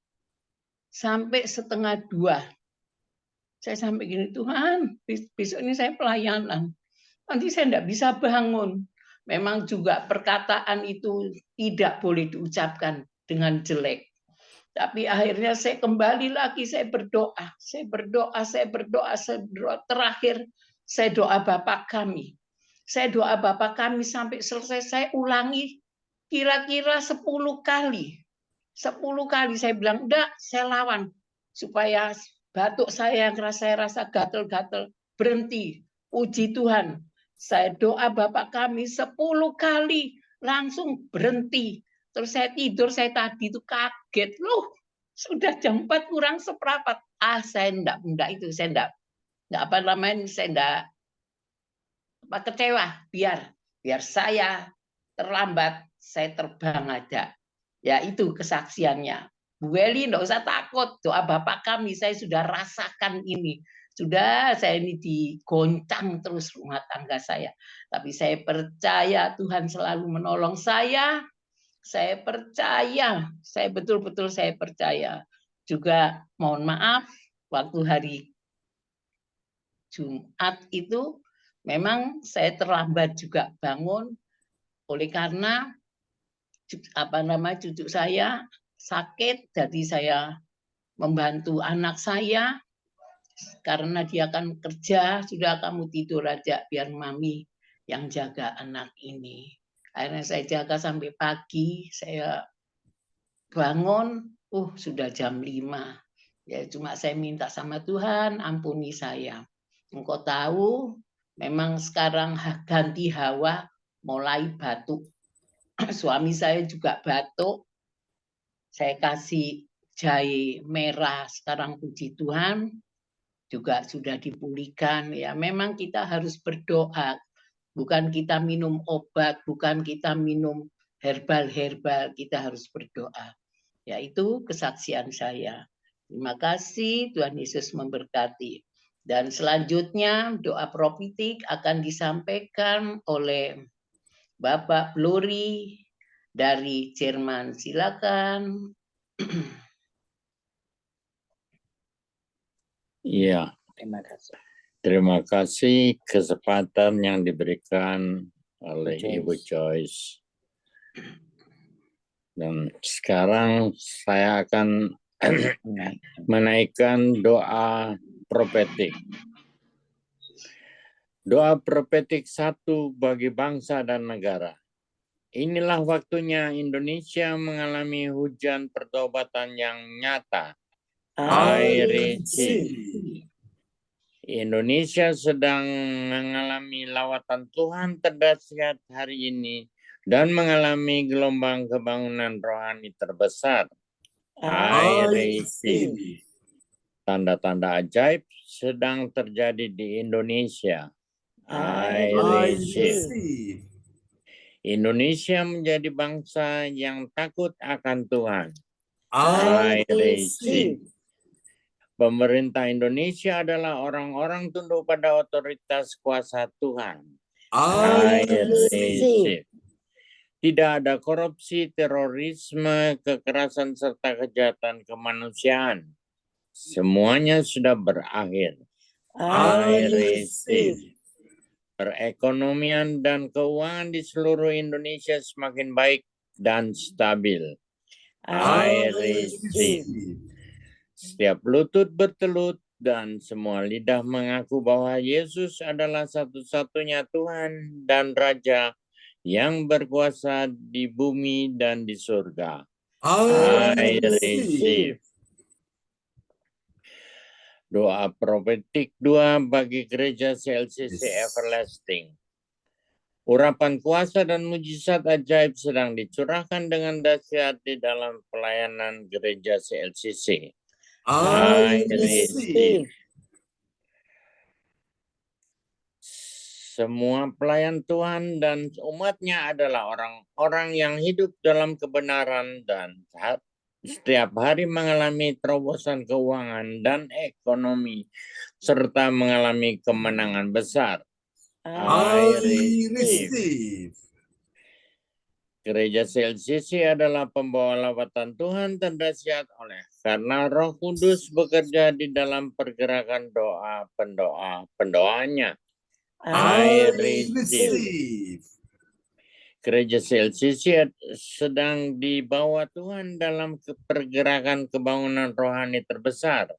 Sampai 1:30. Saya sampai gini, Tuhan, besok ini saya pelayanan. Nanti saya enggak bisa bangun. Memang juga perkataan itu tidak boleh diucapkan dengan jelek. Tapi akhirnya saya kembali lagi, saya berdoa. Terakhir, saya doa Bapa kami. Saya doa Bapa kami sampai selesai, saya ulangi kira-kira 10 kali. 10 kali saya bilang, enggak, saya lawan. Supaya batuk saya rasa gatel-gatel, berhenti. Puji Tuhan. Saya doa Bapa kami 10 kali, langsung berhenti. Terus saya tidur, saya tadi itu kaget. Loh, sudah jam 4 kurang seperempat. Saya enggak itu, saya enggak saya enggak kecewa. Biar saya terlambat, saya terbang aja. Ya, itu kesaksiannya. Bu Weli, enggak usah takut. Doa Bapak kami, saya sudah rasakan ini. Sudah saya ini digoncang terus rumah tangga saya. Tapi saya percaya Tuhan selalu menolong saya. Saya percaya, saya betul-betul saya percaya. Juga mohon maaf, waktu hari Jumat itu memang saya terlambat juga bangun oleh karena cucu saya sakit, jadi saya membantu anak saya karena dia akan kerja. Sudah, kamu tidur aja biar mami yang jaga anak ini. Akhirnya saya jaga sampai pagi, saya bangun, sudah jam 5. Ya cuma saya minta sama Tuhan, ampuni saya. Engkau tahu, memang sekarang ganti hawa, mulai batuk. Suami saya juga batuk. Saya kasih jahe merah, sekarang puji Tuhan juga sudah dipulihkan. Ya memang kita harus berdoa. Bukan kita minum obat, bukan kita minum herbal-herbal, kita harus berdoa. Ya, itu kesaksian saya. Terima kasih, Tuhan Yesus memberkati. Dan selanjutnya doa profetik akan disampaikan oleh Bapak Bluri dari Jerman. Silakan. Iya, Terima kasih. terima kasih kesempatan yang diberikan oleh Ibu Joyce. Dan sekarang saya akan menaikkan doa profetik. Doa profetik 1 bagi bangsa dan negara. Inilah waktunya Indonesia mengalami hujan pertobatan yang nyata. I receive. Indonesia sedang mengalami lawatan Tuhan terdahsyat hari ini dan mengalami gelombang kebangunan rohani terbesar. I receive. Tanda-tanda ajaib sedang terjadi di Indonesia. I receive. Indonesia menjadi bangsa yang takut akan Tuhan. I receive. Pemerintah Indonesia adalah orang-orang tunduk pada otoritas kuasa Tuhan. I receive. Tidak ada korupsi, terorisme, kekerasan, serta kejahatan kemanusiaan. Semuanya sudah berakhir. I receive. Perekonomian dan keuangan di seluruh Indonesia semakin baik dan stabil. I receive. Setiap lutut bertelut dan semua lidah mengaku bahwa Yesus adalah satu-satunya Tuhan dan Raja yang berkuasa di bumi dan di surga. I receive. Doa profetik 2 bagi gereja CLCC Everlasting. Urapan kuasa dan mujizat ajaib sedang dicurahkan dengan dahsyat di dalam pelayanan gereja CLCC. I receive. Semua pelayan Tuhan dan umatnya adalah orang-orang yang hidup dalam kebenaran dan setiap hari mengalami terobosan keuangan dan ekonomi serta mengalami kemenangan besar. I receive. Gereja CLCC adalah pembawa lawatan Tuhan terdahsyat karena Roh Kudus bekerja di dalam pergerakan pendoanya. I receive. Gereja CLCC sedang dibawa Tuhan dalam pergerakan kebangunan rohani terbesar.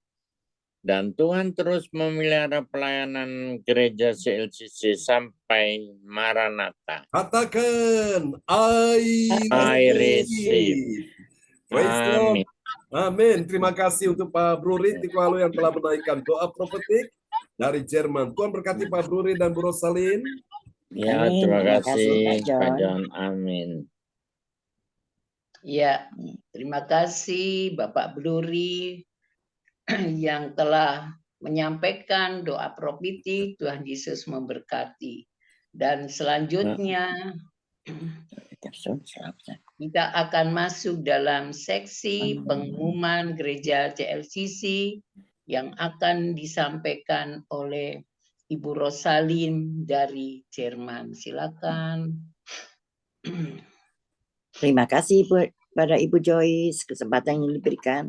Dan Tuhan terus memelihara pelayanan gereja CLCC sampai Maranatha. Katakan, I receive. Amin. Amin. Terima kasih untuk Pak Bruri Tikwalu yang telah menaikkan doa profetik dari Jerman. Tuhan berkati Pak Bruri dan Bu Rosalin. Ya, terima kasih Pak John. Amin. Ya, terima kasih Bapak Bluri yang telah menyampaikan doa profetik. Tuhan Yesus memberkati. Dan selanjutnya kita akan masuk dalam seksi pengumuman gereja CLCC yang akan disampaikan oleh Ibu Rosalin dari Jerman. Silakan. Terima kasih pada Ibu Joyce kesempatan yang diberikan.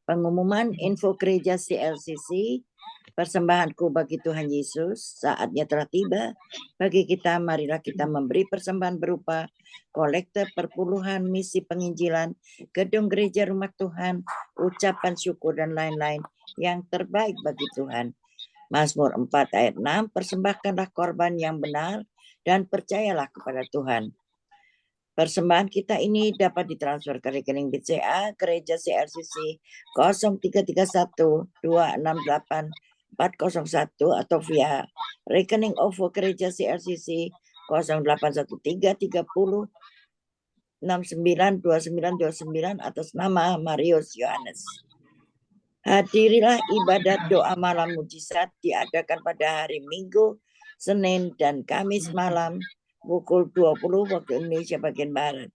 Pengumuman info gereja CLCC, persembahanku bagi Tuhan Yesus, saatnya telah tiba. Bagi kita, marilah kita memberi persembahan berupa kolekte perpuluhan, misi penginjilan, gedung gereja rumah Tuhan, ucapan syukur dan lain-lain yang terbaik bagi Tuhan. Mazmur 4 ayat 6, persembahkanlah korban yang benar dan percayalah kepada Tuhan. Persembahan kita ini dapat ditransfer ke rekening BCA Gereja CLCC 0331 268 401 atau via rekening OVO Gereja CLCC 0813 30 692929 atas nama Marius Yohanes. Hadirilah ibadat doa malam mujizat diadakan pada hari Minggu, Senin, dan Kamis malam pukul 20 waktu Indonesia bagian Barat.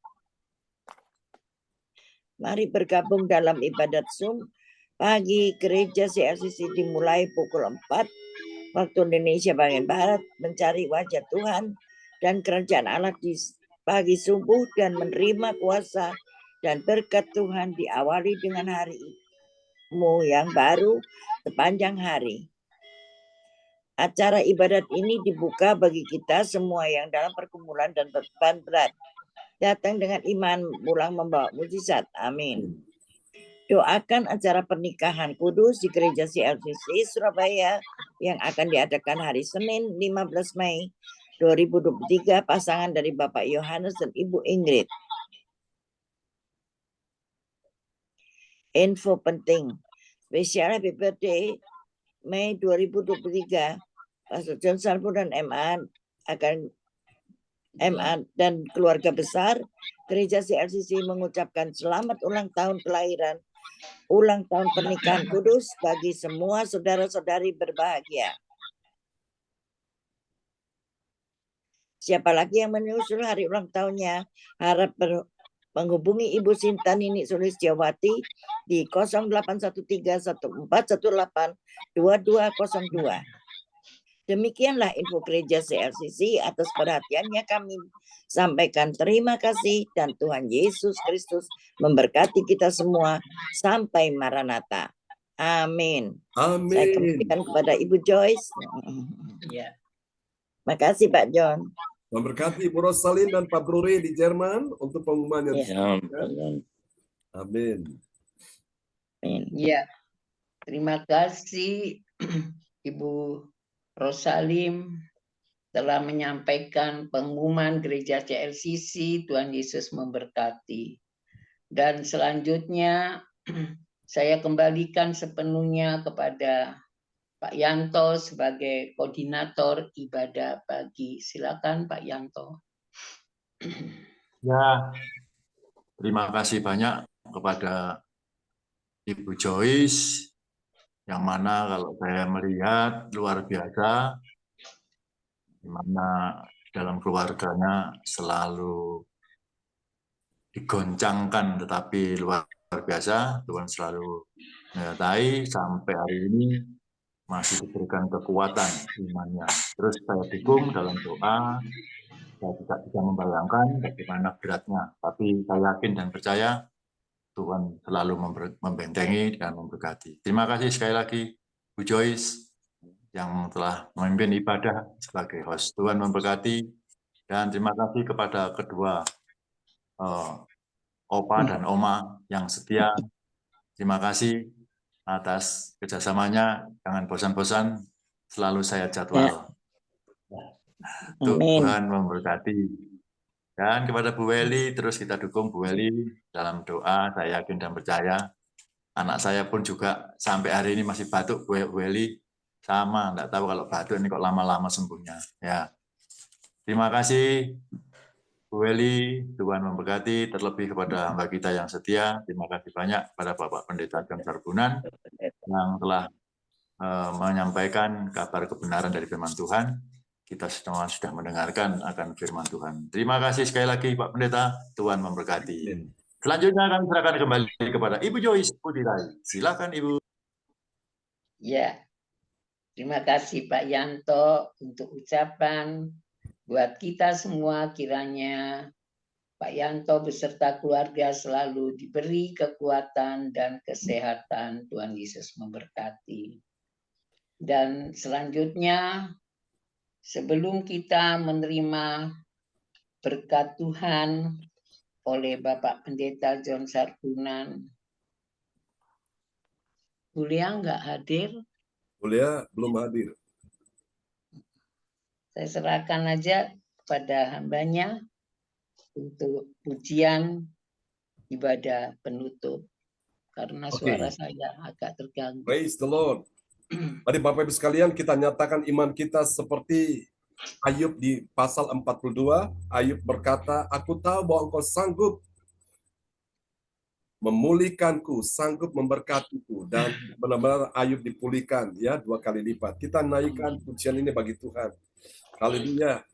Mari bergabung dalam ibadat Zoom pagi gereja CLCC dimulai pukul 4 waktu Indonesia bagian Barat, mencari wajah Tuhan dan kerajaan Allah di pagi subuh dan menerima kuasa dan berkat Tuhan diawali dengan harimu yang baru sepanjang hari. Acara ibadat ini dibuka bagi kita semua yang dalam pergumulan dan beban berat. Datang dengan iman, pulang membawa mujizat. Amin. Doakan acara pernikahan kudus di Gereja CLCC Surabaya yang akan diadakan hari Senin 15 Mei 2023, pasangan dari Bapak Yohanes dan Ibu Ingrid. Info penting, spesial Happy Birthday Mei 2023, Pastor John Salvo dan MA dan keluarga besar Gereja CLCC mengucapkan selamat ulang tahun kelahiran, ulang tahun pernikahan kudus bagi semua saudara-saudari berbahagia. Siapa lagi yang menyusul hari ulang tahunnya, harap menghubungi Ibu Sinta Nini Sulistiawati di 081314182202. Demikianlah info gereja CLCC. Atas perhatiannya kami sampaikan terima kasih dan Tuhan Yesus Kristus memberkati kita semua sampai Maranatha. Amin. Saya Amin. kembalikan kepada Ibu Joyce. Ya. Makasih Pak John. Memberkati Ibu Rosalin dan Pak Bruri di Jerman untuk pengumuman yang Ya. Amin. Amin. Ya. Terima kasih Ibu Rosalim telah menyampaikan pengumuman gereja CLCC. Tuhan Yesus memberkati. Dan selanjutnya saya kembalikan sepenuhnya kepada Pak Yanto sebagai koordinator ibadah pagi. Silakan Pak Yanto. Ya, terima kasih banyak kepada Ibu Joyce, yang mana kalau saya melihat luar biasa, di mana dalam keluarganya selalu digoncangkan, tetapi luar biasa, Tuhan selalu menyertai sampai hari ini masih diberikan kekuatan imannya. Terus saya dukung dalam doa, saya tidak bisa membayangkan bagaimana beratnya, tapi saya yakin dan percaya Tuhan selalu membentengi dan memberkati. Terima kasih sekali lagi Bu Joyce yang telah memimpin ibadah sebagai host. Tuhan memberkati, dan terima kasih kepada kedua Opa dan Oma yang setia. Terima kasih atas kerjasamanya. Jangan bosan-bosan, selalu saya jadwal. Tuhan memberkati. Dan kepada Bu Weli, terus kita dukung Bu Weli dalam doa. Saya yakin dan percaya. Anak saya pun juga sampai hari ini masih batuk, Bu Weli. Sama, enggak tahu kalau batuk ini kok lama-lama sembuhnya. Ya. Terima kasih Bu Weli, Tuhan memberkati, terlebih kepada hamba kita yang setia. Terima kasih banyak kepada Bapak Pendeta John Sarbunan yang telah menyampaikan kabar kebenaran dari firman Tuhan. Kita semua sudah mendengarkan akan firman Tuhan. Terima kasih sekali lagi Pak Pendeta, Tuhan memberkati. Selanjutnya kami serahkan kembali kepada Ibu Joyce Pudirai. Silakan Ibu. Ya, terima kasih Pak Yanto untuk ucapan buat kita semua, kiranya Pak Yanto beserta keluarga selalu diberi kekuatan dan kesehatan. Tuhan Yesus memberkati. Dan selanjutnya, sebelum kita menerima berkat Tuhan oleh Bapak Pendeta John Sarbunan, Mulia nggak hadir? Mulia belum hadir. Saya serahkan aja kepada hambanya untuk pujian ibadah penutup. Karena suara saya agak terganggu. Praise the Lord. Mari Bapak Ibu sekalian, kita nyatakan iman kita seperti Ayub di pasal 42. Ayub berkata, aku tahu bahwa Engkau sanggup memulihkanku, sanggup memberkatiku, dan benar-benar Ayub dipulihkan ya 2 kali lipat. Kita naikkan pujian ini bagi Tuhan. Haleluya.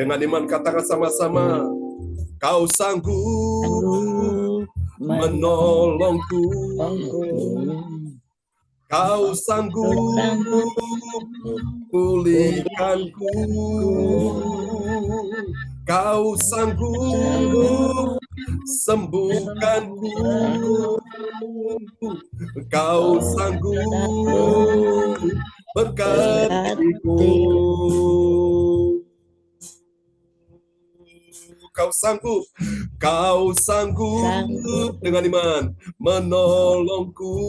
Dengan iman katakan sama-sama, Kau sanggup menolongku. Kau sanggup pulihkanku. Kau sanggup sembuhkanku. Kau sanggup berkatiku. Kau sanggup dengan iman menolongku.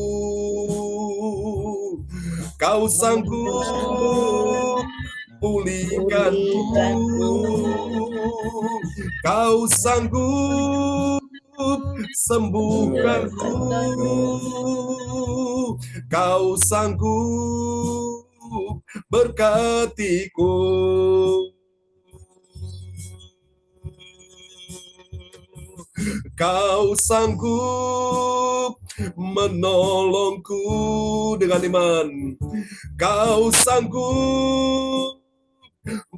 Kau sanggup pulihkanku. Kau sanggup sembuhkanku. Kau sanggup berkatiku. Kau sanggup menolongku dengan iman. Kau sanggup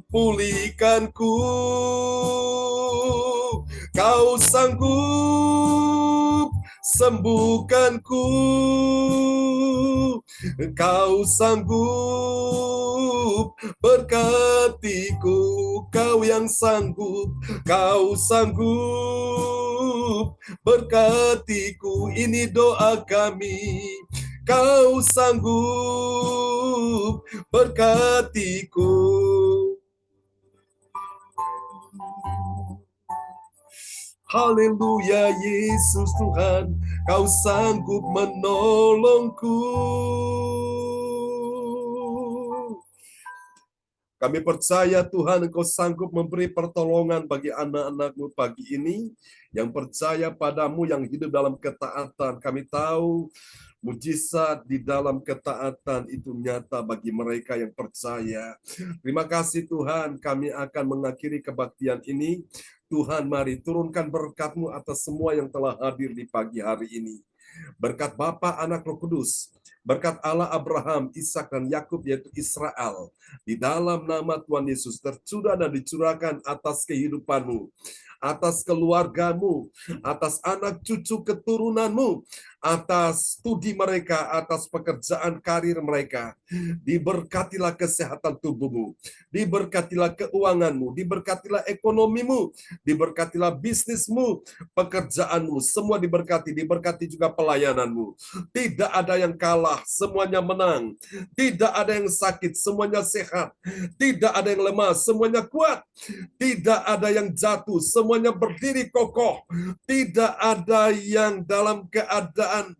pulihkanku. Kau sanggup sembuhkanku. Kau sanggup berkatiku. Kau yang sanggup, Kau sanggup berkatiku. Ini doa kami. Kau sanggup berkatiku. Haleluya, Yesus Tuhan, Kau sanggup menolongku. Kami percaya Tuhan, Engkau sanggup memberi pertolongan bagi anak-anak-Mu pagi ini, yang percaya padamu, yang hidup dalam ketaatan. Kami tahu mujizat di dalam ketaatan itu nyata bagi mereka yang percaya. Terima kasih Tuhan, kami akan mengakhiri kebaktian ini. Tuhan, mari turunkan berkat-Mu atas semua yang telah hadir di pagi hari ini. Berkat Bapa, Anak, Roh Kudus, berkat Allah Abraham, Ishak dan Yakub yaitu Israel, di dalam nama Tuhan Yesus tercurah dan dicurahkan atas kehidupan-Mu, atas keluarga-Mu, atas anak cucu keturunan-Mu, atas studi mereka, atas pekerjaan karir mereka. Diberkatilah kesehatan tubuh-Mu, diberkatilah keuangan-Mu, diberkatilah ekonomi-Mu, diberkatilah bisnis-Mu, pekerjaan-Mu, semua diberkati, diberkati juga pelayanan-Mu. Tidak ada yang kalah, semuanya menang. Tidak ada yang sakit, semuanya sehat. Tidak ada yang lemah, semuanya kuat. Tidak ada yang jatuh, semuanya berdiri kokoh. Tidak ada yang dalam keadaan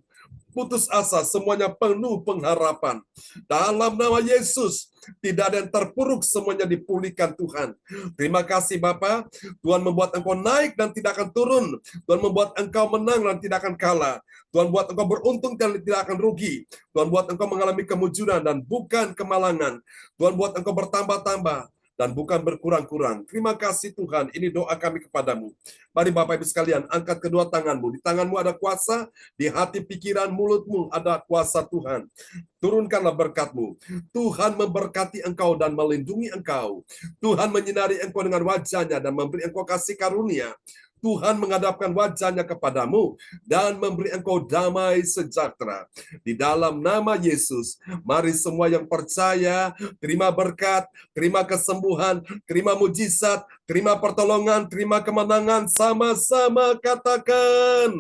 putus asa, semuanya penuh pengharapan. Dalam nama Yesus, tidak ada yang terpuruk, semuanya dipulihkan Tuhan. Terima kasih Bapa, Tuhan membuat Engkau naik dan tidak akan turun. Tuhan membuat Engkau menang dan tidak akan kalah. Tuhan buat Engkau beruntung dan tidak akan rugi. Tuhan buat Engkau mengalami kemujuran dan bukan kemalangan. Tuhan buat Engkau bertambah-tambah dan bukan berkurang-kurang. Terima kasih Tuhan, ini doa kami kepadamu. Mari Bapak Ibu sekalian, angkat kedua tanganmu. Di tanganmu ada kuasa, di hati, pikiran, mulutmu ada kuasa Tuhan. Turunkanlah berkat-Mu. Tuhan memberkati engkau dan melindungi engkau. Tuhan menyinari engkau dengan wajah-Nya dan memberi engkau kasih karunia. Tuhan menghadapkan wajahnya kepadamu dan memberi engkau damai sejahtera. Di dalam nama Yesus, mari semua yang percaya, terima berkat, terima kesembuhan, terima mujizat, terima pertolongan, terima kemenangan, sama-sama katakan,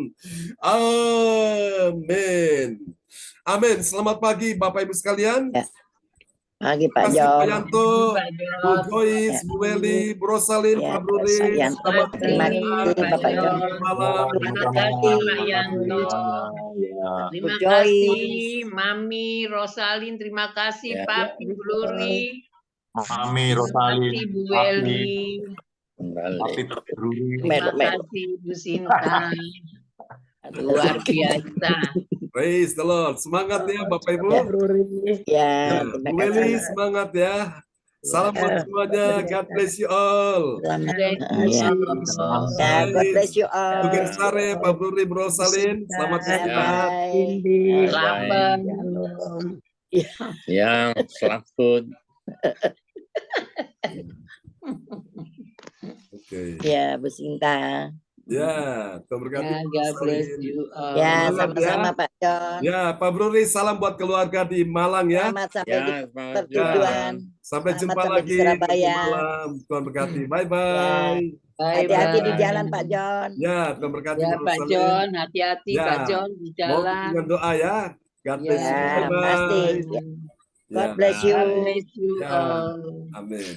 amin. Amin. Selamat pagi Bapak Ibu sekalian. Ya. Pagi Pak Terima kasih Pak John. Yanto, Bu Joyce, Bu Weli, Bu Rosalin, Ya, Pak Bruri. Pak Yanto. Selamat Terima kasih Bapak John. malam. Terima kasih Pak Yanto. Terima Bu Joyce. kasih Mami Rosalin, terima kasih Ya. Pak Bluri, Mami terima Rosalin, kasih Bu Papi, Weli, Kembali. Papi Bruri. terima Mel. kasih Bu Sinta, luar biasa. Praise the Lord. Semangat ya Bapak Ibu. Ya, Bu terima Weli, kasih. semangat ya. Salam buat semuanya. God bless you all. Selamat. Bless Ya. you. Ya, God bless you all. Tugas sare, Pak Bruri, Bu Rosalin. Selamat Ya, istirahat. bye. Selamat. Yang selamat. Oke. Ya, Bu Sinta. Ya, Tuhan berkati. Ya, Bu God bless Rosalin. you all. Ya, Semangat sama-sama ya. Pak John. Ya, Pak Bruri, salam buat keluarga di Malang ya. Selamat sampai di Ya, semangat pertujuan. Sampai Selamat jumpa sampai di lagi Surabaya. nanti malam. Tuhan berkati. Bye-bye. Hati-hati di Bye-bye. jalan Pak John. Ya, Tuhan berkati. Ya Bu Pak Rosalin. John, hati-hati Ya. Pak John di Mau jalan. dengan doa ya. God bless you. Ya, Bye-bye. pasti. Ya. God bless you. God bless you Ya. all. Amin.